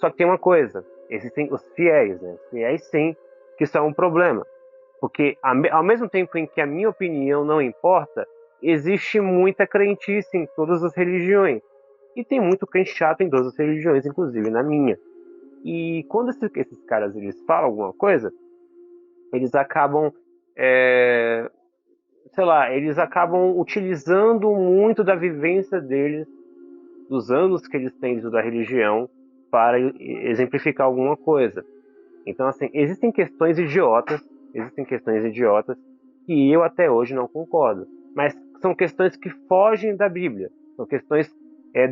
Só que tem uma coisa, existem os fiéis, né? Os fiéis, sim, que são um problema. Porque, ao mesmo tempo em que a minha opinião não importa, existe muita crentice em todas as religiões. E tem muito crente chato em todas as religiões, inclusive na minha. E quando esses caras eles falam alguma coisa, eles acabam, sei lá, eles acabam utilizando muito da vivência deles, dos anos que eles têm dentro da religião, para exemplificar alguma coisa. Então, assim, existem questões idiotas que eu até hoje não concordo, mas são questões que fogem da Bíblia, são questões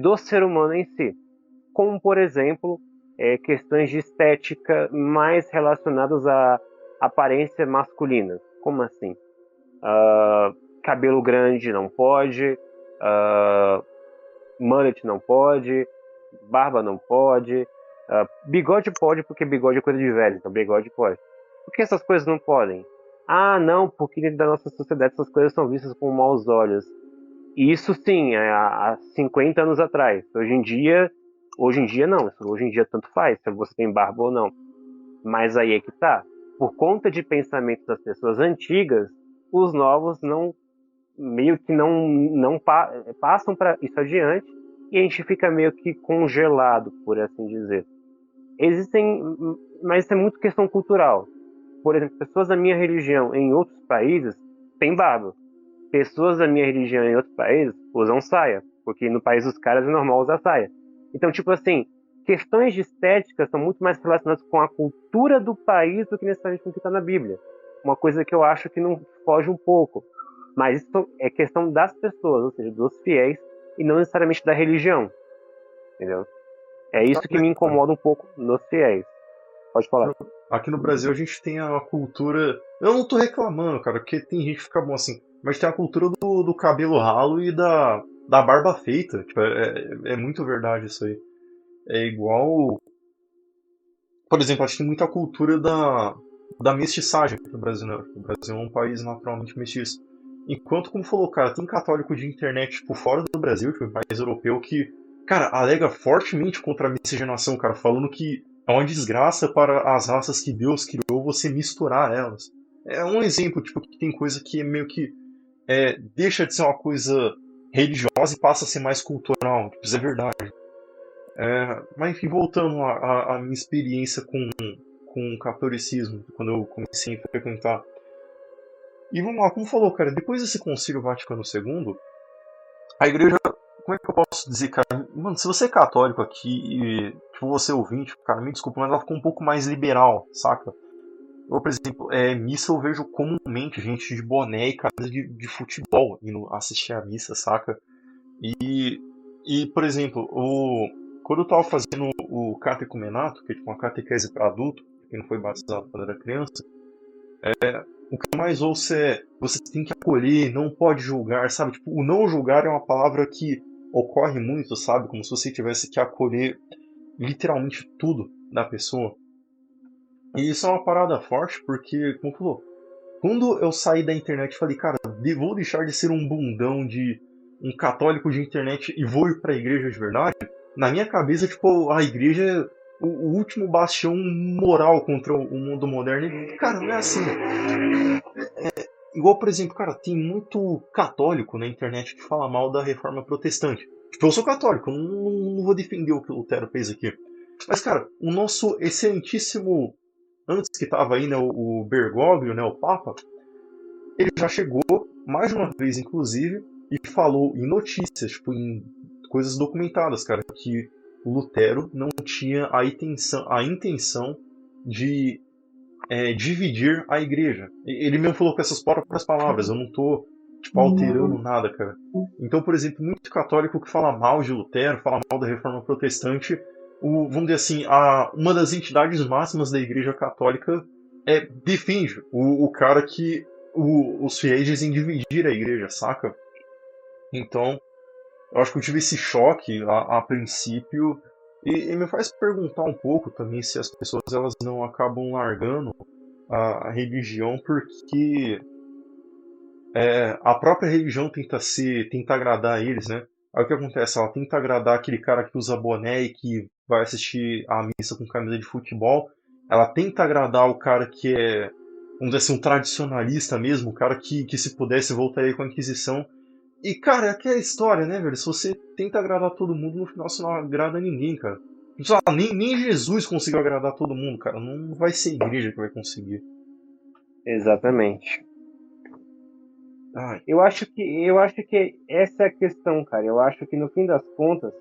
do ser humano em si, como, por exemplo, questões de estética mais relacionadas à aparência masculina. Como assim? Cabelo grande não pode, uh, mullet não pode, barba não pode, bigode pode porque bigode é coisa de velho, então bigode pode. Por que essas coisas não podem? Ah, não, porque dentro da nossa sociedade essas coisas são vistas com maus olhos. Isso sim, há 50 anos atrás. Hoje em dia não. Hoje em dia tanto faz se você tem barba ou não. Mas aí é que tá. Por conta de pensamentos das pessoas antigas, os novos não meio que não passam para isso adiante e a gente fica meio que congelado, por assim dizer. Existem, mas isso é muito questão cultural. Por exemplo, pessoas da minha religião em outros países têm barba. Pessoas da minha religião em outros países usam saia, porque no país dos caras é normal usar saia. Então, tipo assim, questões de estética são muito mais relacionadas com a cultura do país do que necessariamente com o que está na Bíblia. Uma coisa que eu acho que não foge um pouco. Mas isso é questão das pessoas, ou seja, dos fiéis, e não necessariamente da religião. Entendeu? É isso que me incomoda um pouco nos fiéis. Pode falar. Aqui no Brasil a gente tem a cultura. Eu não tô reclamando, cara, porque tem gente que fica bom assim. Mas tem a cultura do cabelo ralo e da barba feita. Tipo, é muito verdade isso aí. É igual. Por exemplo, acho que tem muita cultura da mestiçagem no Brasil, né? O Brasil é um país naturalmente mestiço. Enquanto, como falou, cara, tem católico de internet, tipo, fora do Brasil, tipo, em país europeu, que, cara, alega fortemente contra a miscigenação, cara, falando que é uma desgraça para as raças que Deus criou você misturar elas. É um exemplo, tipo, que tem coisa que é meio que deixa de ser uma coisa religiosa e passa a ser mais cultural. Tipo, isso é verdade. Mas enfim, voltando à minha experiência com o catolicismo, quando eu comecei a frequentar. E vamos lá, como falou, cara, depois desse Concílio Vaticano II, a igreja, como é que eu posso dizer, cara? Mano, se você é católico aqui e tipo, você é ouvinte, cara, me desculpa, mas ela ficou um pouco mais liberal, saca? Eu, por exemplo, missa eu vejo comumente gente de boné e camisa de futebol indo assistir a missa, saca? E por exemplo, quando eu tava fazendo o catecumenato, que é tipo uma catequese para adulto, quem não foi batizado quando era criança, o que eu mais ouço é você tem que acolher, não pode julgar, sabe? Tipo, o não julgar é uma palavra que ocorre muito, sabe? Como se você tivesse que acolher literalmente tudo da pessoa. E isso é uma parada forte, porque, como falou, quando eu saí da internet e falei, cara, vou deixar de ser um bundão de um católico de internet e vou ir pra igreja de verdade, na minha cabeça, tipo, a igreja é o último bastião moral contra o mundo moderno. E, cara, não é assim. Igual, por exemplo, cara, tem muito católico na internet que fala mal da reforma protestante. Tipo, eu sou católico, eu não vou defender o que o Lutero fez aqui. Mas, cara, o nosso excelentíssimo, antes que tava aí, né, o Bergoglio, né, o Papa, ele já chegou, mais de uma vez, inclusive, e falou em notícias, tipo, em coisas documentadas, cara, que o Lutero não tinha a intenção de dividir a igreja. Ele mesmo falou com essas próprias palavras, eu não tô tipo, alterando nada, cara. Então, por exemplo, muito católico que fala mal de Lutero, fala mal da reforma protestante, vamos dizer assim, uma das entidades máximas da igreja católica defende o cara que os fiéis dizem dividir a igreja, saca? Então, eu acho que eu tive esse choque a princípio e me faz perguntar um pouco também se as pessoas elas não acabam largando a religião porque a própria religião tenta agradar eles, né? Aí o que acontece? Ela tenta agradar aquele cara que usa boné e que vai assistir a missa com camisa de futebol. Ela tenta agradar o cara que vamos dizer assim, um tradicionalista mesmo, o cara que se pudesse voltaria com a Inquisição. E, cara, é aquela história, né, velho? Se você tenta agradar todo mundo, no final você não agrada ninguém, cara. Nem Jesus conseguiu agradar todo mundo, cara. Não vai ser a igreja que vai conseguir. Exatamente. Ai, Eu acho que essa é a questão, cara. Eu acho que no fim das contas,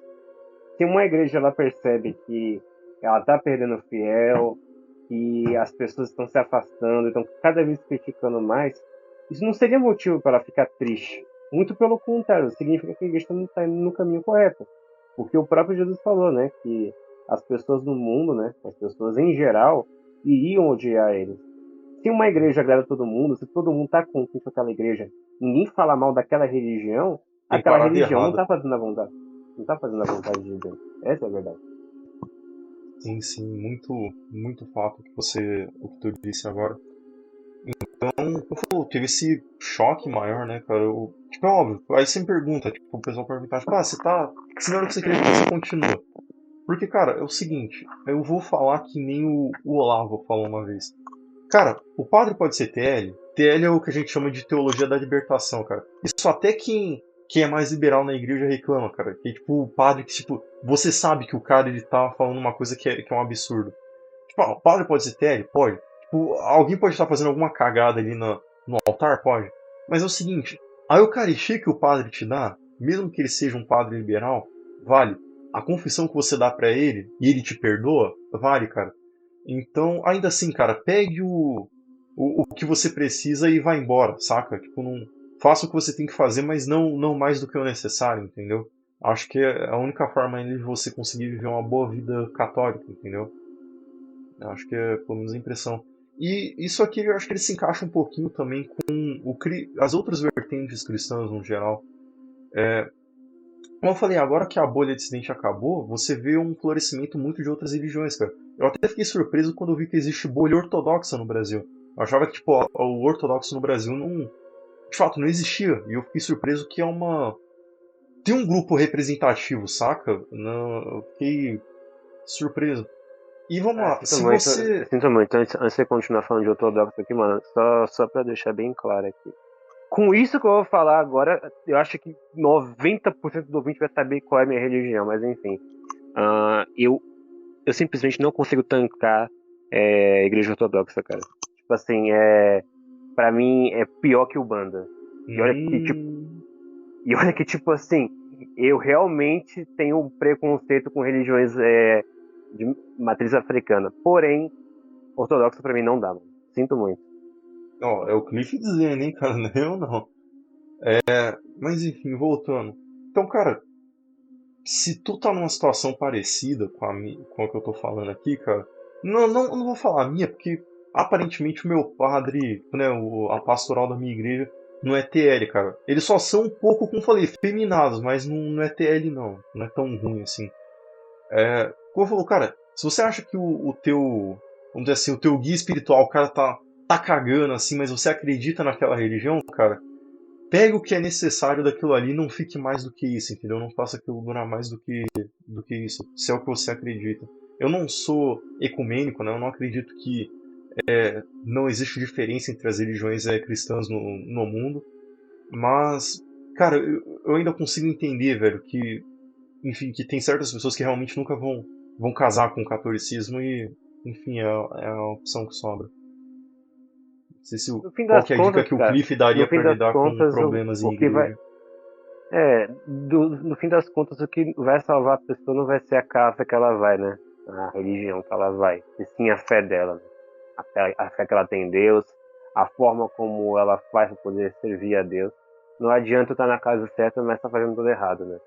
se uma igreja ela percebe que ela está perdendo fiel, que as pessoas estão se afastando, estão cada vez criticando mais, isso não seria motivo para ela ficar triste. Muito pelo contrário, significa que a igreja não está indo no caminho correto. Porque o próprio Jesus falou, né, que as pessoas no mundo, né, as pessoas em geral, iriam odiar ele. Se uma igreja agrada todo mundo, se todo mundo está contente com aquela igreja, ninguém fala mal daquela religião, tem aquela parada religião não errada. está fazendo a vontade. Não está fazendo a vontade de Deus. Essa é a verdade. Sim, sim, muito, muito fato o que tu disse agora. Então, pô, teve esse choque maior, né, cara? Tipo, é óbvio. Aí você me pergunta, tipo, o pessoal pergunta, tipo, você tá. Se não era o que você queria, por que você continua? Porque, cara, é o seguinte, eu vou falar que nem o Olavo falou uma vez. Cara, o padre pode ser TL. TL é o que a gente chama de teologia da libertação, cara. Isso até quem é mais liberal na igreja reclama, cara. Que é tipo o padre que, tipo, você sabe que o cara ele tá falando uma coisa que é um absurdo. Tipo, o padre pode ser TL? Pode. Tipo, alguém pode estar fazendo alguma cagada ali no altar? Pode. Mas é o seguinte, a eucaristia que o padre te dá, mesmo que ele seja um padre liberal, vale. A confissão que você dá pra ele e ele te perdoa, vale, cara. Então, ainda assim, cara, pegue o que você precisa e vá embora, saca? Tipo, não, faça o que você tem que fazer, mas não mais do que o necessário, entendeu? Acho que é a única forma ainda de você conseguir viver uma boa vida católica, entendeu? Eu acho que é pelo menos a impressão. E isso aqui eu acho que ele se encaixa um pouquinho também com as outras vertentes cristãs no geral. Como eu falei, agora que a bolha dissidente acabou, você vê um florescimento muito de outras religiões, cara. Eu até fiquei surpreso quando eu vi que existe bolha ortodoxa no Brasil. Eu achava que, tipo, o ortodoxo no Brasil não, de fato, não existia. E eu fiquei surpreso que é uma. Tem um grupo representativo, saca? Não, eu fiquei surpreso. E vamos Ah, lá, sinto se muito, você. sinto muito. Antes de você continuar falando de ortodoxo aqui, mano, só pra deixar bem claro aqui. Com isso que eu vou falar agora, eu acho que 90% do ouvinte vai saber qual é a minha religião, mas enfim. Eu simplesmente não consigo tancar igreja ortodoxa, cara. Tipo assim, pra mim é pior que o banda. E olha que, tipo, Hum. e olha que, tipo assim, eu realmente tenho um preconceito com religiões de matriz africana. Porém, ortodoxo pra mim não dá, mano. Sinto muito. Ó, é o Cliff dizendo, hein, cara? Não é eu não. Mas enfim, voltando. Então, cara, se tu tá numa situação parecida com a que eu tô falando aqui, cara, não vou falar a minha, porque aparentemente o meu padre, né, a pastoral da minha igreja, não é TL, cara. Eles só são um pouco, como eu falei, feminados, mas não é TL não. Não é tão ruim assim. Como eu falo, cara, se você acha que o teu, vamos dizer assim, o teu guia espiritual, o cara tá cagando assim, mas você acredita naquela religião, cara, pega o que é necessário daquilo ali e não fique mais do que isso, entendeu? Não faça aquilo durar mais do que isso, se é o que você acredita. Eu não sou ecumênico, né? Eu não acredito que não existe diferença entre as religiões cristãs no mundo, mas, cara, eu ainda consigo entender, velho, que, enfim, que tem certas pessoas que realmente nunca vão casar com o catolicismo e, enfim, é a opção que sobra. Não sei se, No fim qual das que é a dica contas, que o cara, Cliff no daria fim para das lidar com contas, problemas em o que vai. igreja. No fim das contas, o que vai salvar a pessoa não vai ser a casa que ela vai, né? A religião que ela vai. E sim a fé dela, né? A fé que ela tem em Deus, a forma como ela faz para poder servir a Deus. Não adianta estar na casa certa, mas estar fazendo tudo errado, né?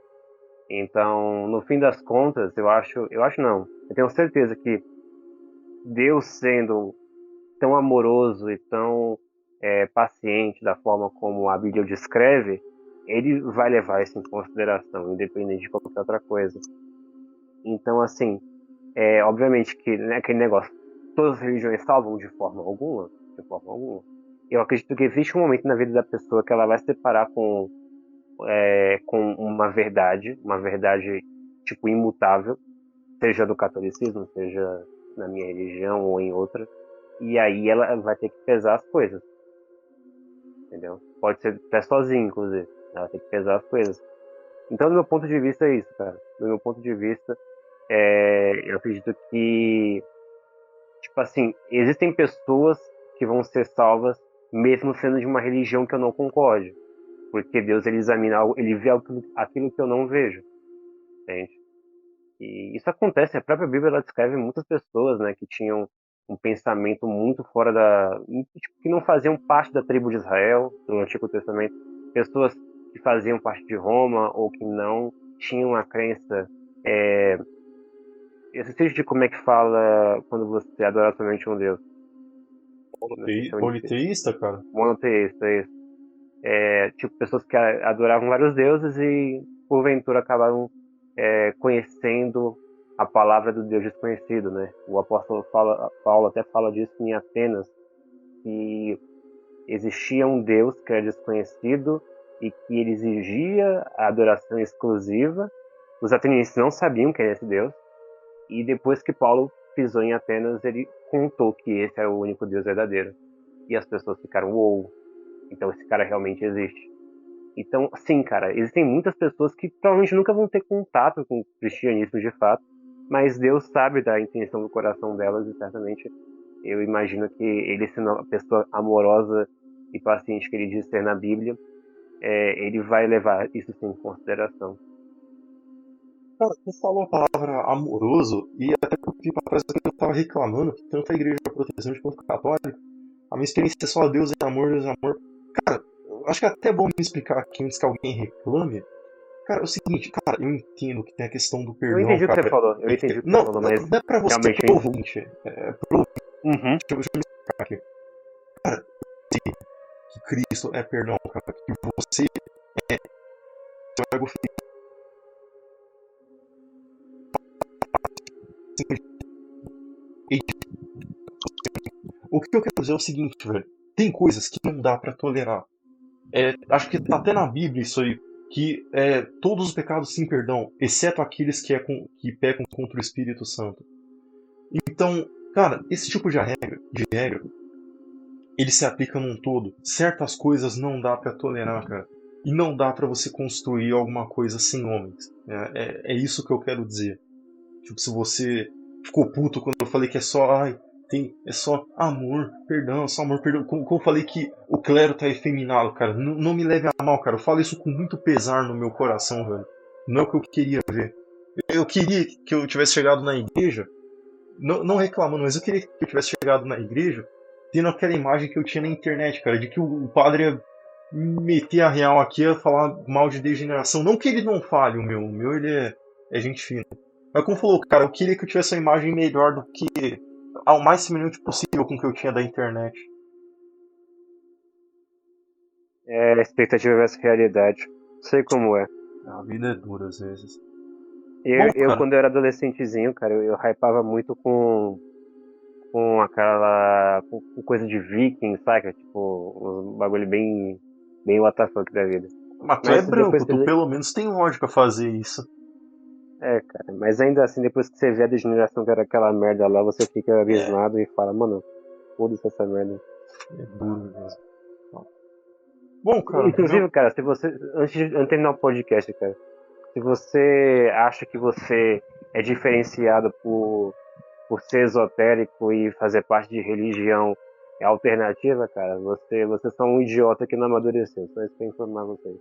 Então, no fim das contas, eu acho não. Eu tenho certeza que Deus sendo tão amoroso e tão paciente da forma como a Bíblia o descreve, ele vai levar isso em consideração, independente de qualquer outra coisa. Então, assim, obviamente que né, aquele negócio, todas as religiões salvam de forma alguma, de forma alguma. Eu acredito que existe um momento na vida da pessoa que ela vai se deparar com uma verdade tipo imutável, seja do catolicismo, seja na minha religião ou em outra, e aí ela vai ter que pesar as coisas, entendeu? Pode ser até sozinha, inclusive. Ela tem que pesar as coisas. Então, do meu ponto de vista, é isso, cara. Do meu ponto de vista, eu acredito que, tipo assim, existem pessoas que vão ser salvas mesmo sendo de uma religião que eu não concorde. Porque Deus, ele examina, ele vê aquilo que eu não vejo, entende? E isso acontece, a própria Bíblia ela descreve muitas pessoas, né, que tinham um pensamento muito fora tipo, que não faziam parte da tribo de Israel, no Antigo Testamento, pessoas que faziam parte de Roma ou que não tinham a crença. Eu sei de como é que fala quando você adora somente um Deus. Não sei se é Politeísta, cara? monoteísta, é isso. Tipo, pessoas que adoravam vários deuses e, porventura, acabaram conhecendo a palavra do Deus desconhecido, né? O apóstolo Paulo até fala disso em Atenas, que existia um Deus que era desconhecido e que ele exigia a adoração exclusiva. Os atenienses não sabiam quem era esse Deus, e depois que Paulo pisou em Atenas, ele contou que esse era o único Deus verdadeiro. E as pessoas ficaram, uou, então esse cara realmente existe. Então, sim, cara, existem muitas pessoas que provavelmente nunca vão ter contato com o cristianismo de fato, mas Deus sabe da intenção do coração delas e certamente eu imagino que ele, sendo uma pessoa amorosa e paciente que ele diz ser na Bíblia, ele vai levar isso sim em consideração. Cara, você falou a palavra amoroso e até porque pra trás eu tava reclamando que tanto a igreja protestante quanto a católica, a minha experiência é só Deus é amor, Deus é amor. Cara, eu acho que é até bom me explicar aqui antes que alguém reclame. Cara, é o seguinte, cara, eu entendo que tem a questão do Eu perdão, entendi o que você cara. falou, eu entendi o que você Não, falou, mas não é pra você, realmente pro ouvinte. É pro ouvinte. uhum. Deixa eu me explicar aqui. Cara, que Cristo é perdão, cara. Que você é seu ego O que eu quero dizer é o seguinte, velho. Tem coisas que não dá pra tolerar. Acho que tá até na Bíblia isso aí. Que todos os pecados sem perdão, exceto aqueles que pecam contra o Espírito Santo. Então, cara, esse tipo de regra, ele se aplica num todo. Certas coisas não dá pra tolerar, cara. E não dá pra você construir alguma coisa sem homens. É isso que eu quero dizer. Tipo, se você ficou puto quando eu falei que é só, é só amor, perdão, só amor, perdão. Como eu falei que o clero tá efeminado, cara. Não me leve a mal, cara. Eu falo isso com muito pesar no meu coração, velho. Não é o que eu queria ver. Eu queria que eu tivesse chegado na igreja, não reclamando, mas eu queria que eu tivesse chegado na igreja tendo aquela imagem que eu tinha na internet, cara, de que o padre ia meter a real aqui, ia falar mal de degeneração. Não que ele não fale, o meu ele é gente fina. Mas como falou, cara, eu queria que eu tivesse uma imagem melhor do que ao mais semelhante possível com o que eu tinha da internet. A expectativa versus realidade. Sei como é. A vida é dura às vezes. Eu quando eu era adolescentezinho, cara, eu hypava muito com aquela. Com coisa de viking, saca? Tipo, um bagulho bem WTF da vida. Mas tu é Mas branco, depois que. tu pelo menos tem lógica fazer isso. Cara, mas ainda assim, depois que você vê a degeneração que era aquela merda lá, você fica abismado e fala, mano, foda-se essa merda. É duro mesmo. Bom, cara. Inclusive, cara, se você. Antes de terminar o podcast, cara, se você acha que você é diferenciado por ser esotérico e fazer parte de religião alternativa, cara, você é só um idiota que não amadureceu. Só isso pra informar vocês.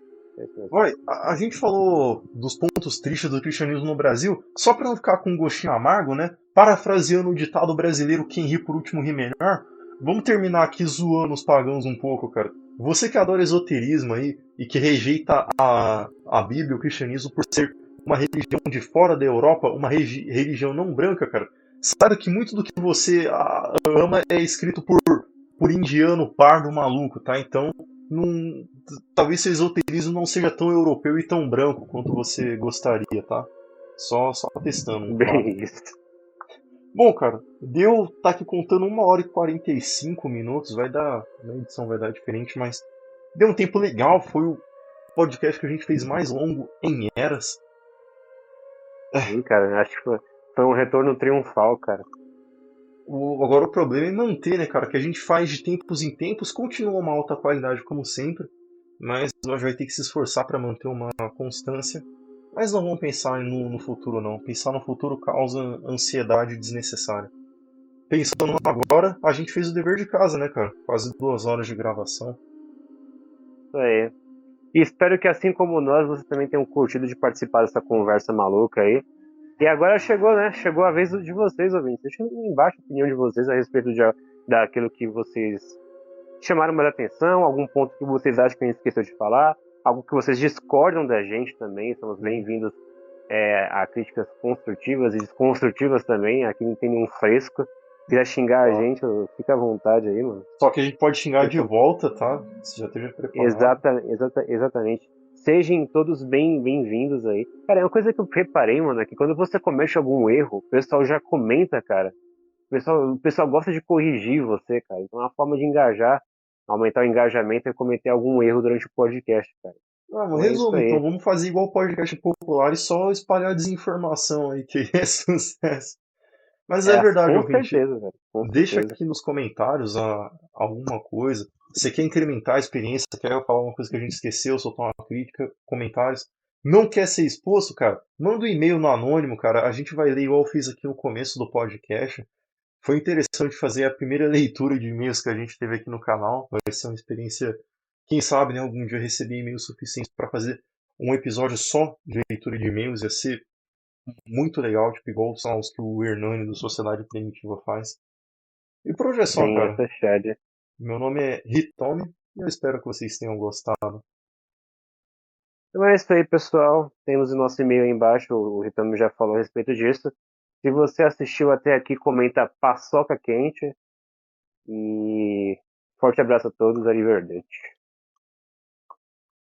Olha, a gente falou dos pontos tristes do cristianismo no Brasil, só para não ficar com um gostinho amargo, né? Parafraseando o ditado brasileiro, quem ri por último ri melhor, vamos terminar aqui zoando os pagãos um pouco, cara. Você que adora esoterismo aí e que rejeita a Bíblia, o cristianismo, por ser uma religião de fora da Europa, uma religião não branca, cara, sabe que muito do que você ama é escrito por indiano pardo maluco, tá? Então, não, talvez seu esoterismo não seja tão europeu e tão branco quanto você gostaria, tá? Só testando um fato. Bem isso. Bom, cara, tá aqui contando 1 hora e 45 minutos, vai dar, na edição vai dar diferente, mas deu um tempo legal, foi o podcast que a gente fez mais longo em eras. Sim, cara, acho que foi um retorno triunfal, cara. Agora o problema é manter, né, cara? Que a gente faz de tempos em tempos, continua uma alta qualidade como sempre, mas nós vai ter que se esforçar para manter uma constância. Mas não vamos pensar no futuro, não. Pensar no futuro causa ansiedade desnecessária. pensando agora, a gente fez o dever de casa, né, cara? Quase 2 horas de gravação. Isso aí. E espero que, assim como nós, vocês também tenham curtido de participar dessa conversa maluca aí. E agora chegou, né? Chegou a vez de vocês, ouvintes. Deixa embaixo a opinião de vocês a respeito daquilo que vocês chamaram mais atenção, algum ponto que vocês acham que a gente esqueceu de falar, algo que vocês discordam da gente também. Somos bem-vindos a críticas construtivas e desconstrutivas também. Aqui não tem nenhum fresco. Se quiser xingar a Ó, gente, fica à vontade aí, mano. só que a gente pode xingar de Então, volta, tá? Você já esteja preparado. exatamente. Sejam todos bem-vindos aí. Cara, é uma coisa que eu reparei, mano, é que quando você comete algum erro, o pessoal já comenta, cara. O pessoal gosta de corrigir você, cara. Então, é uma forma de engajar, aumentar o engajamento é cometer algum erro durante o podcast, cara. Ah, Então é isso resumo, então, aí. vamos fazer igual podcast popular e só espalhar desinformação aí, que é sucesso. Mas é verdade, Com ouvinte. certeza, velho. Com Deixa certeza. aqui nos comentários alguma coisa. Você quer incrementar a experiência, quer falar uma coisa que a gente esqueceu, soltar uma crítica, comentários. Não quer ser exposto, cara? Manda um e-mail no anônimo, cara. A gente vai ler igual eu fiz aqui no começo do podcast. Foi interessante fazer a primeira leitura de e-mails que a gente teve aqui no canal. Vai ser uma experiência, quem sabe, né, algum dia receber e-mails suficientes para fazer um episódio só de leitura de e-mails. Ia ser muito legal, tipo, igual são os que o Hernani do Sociedade Primitiva faz. E por hoje é só, Sim, cara. essa chat. Meu nome é Hitomi e eu espero que vocês tenham gostado. Então é isso aí, pessoal. Temos o nosso e-mail aí embaixo. O Ritamo já falou a respeito disso. Se você assistiu até aqui, comenta paçoca quente. E forte abraço a todos, arrivederci.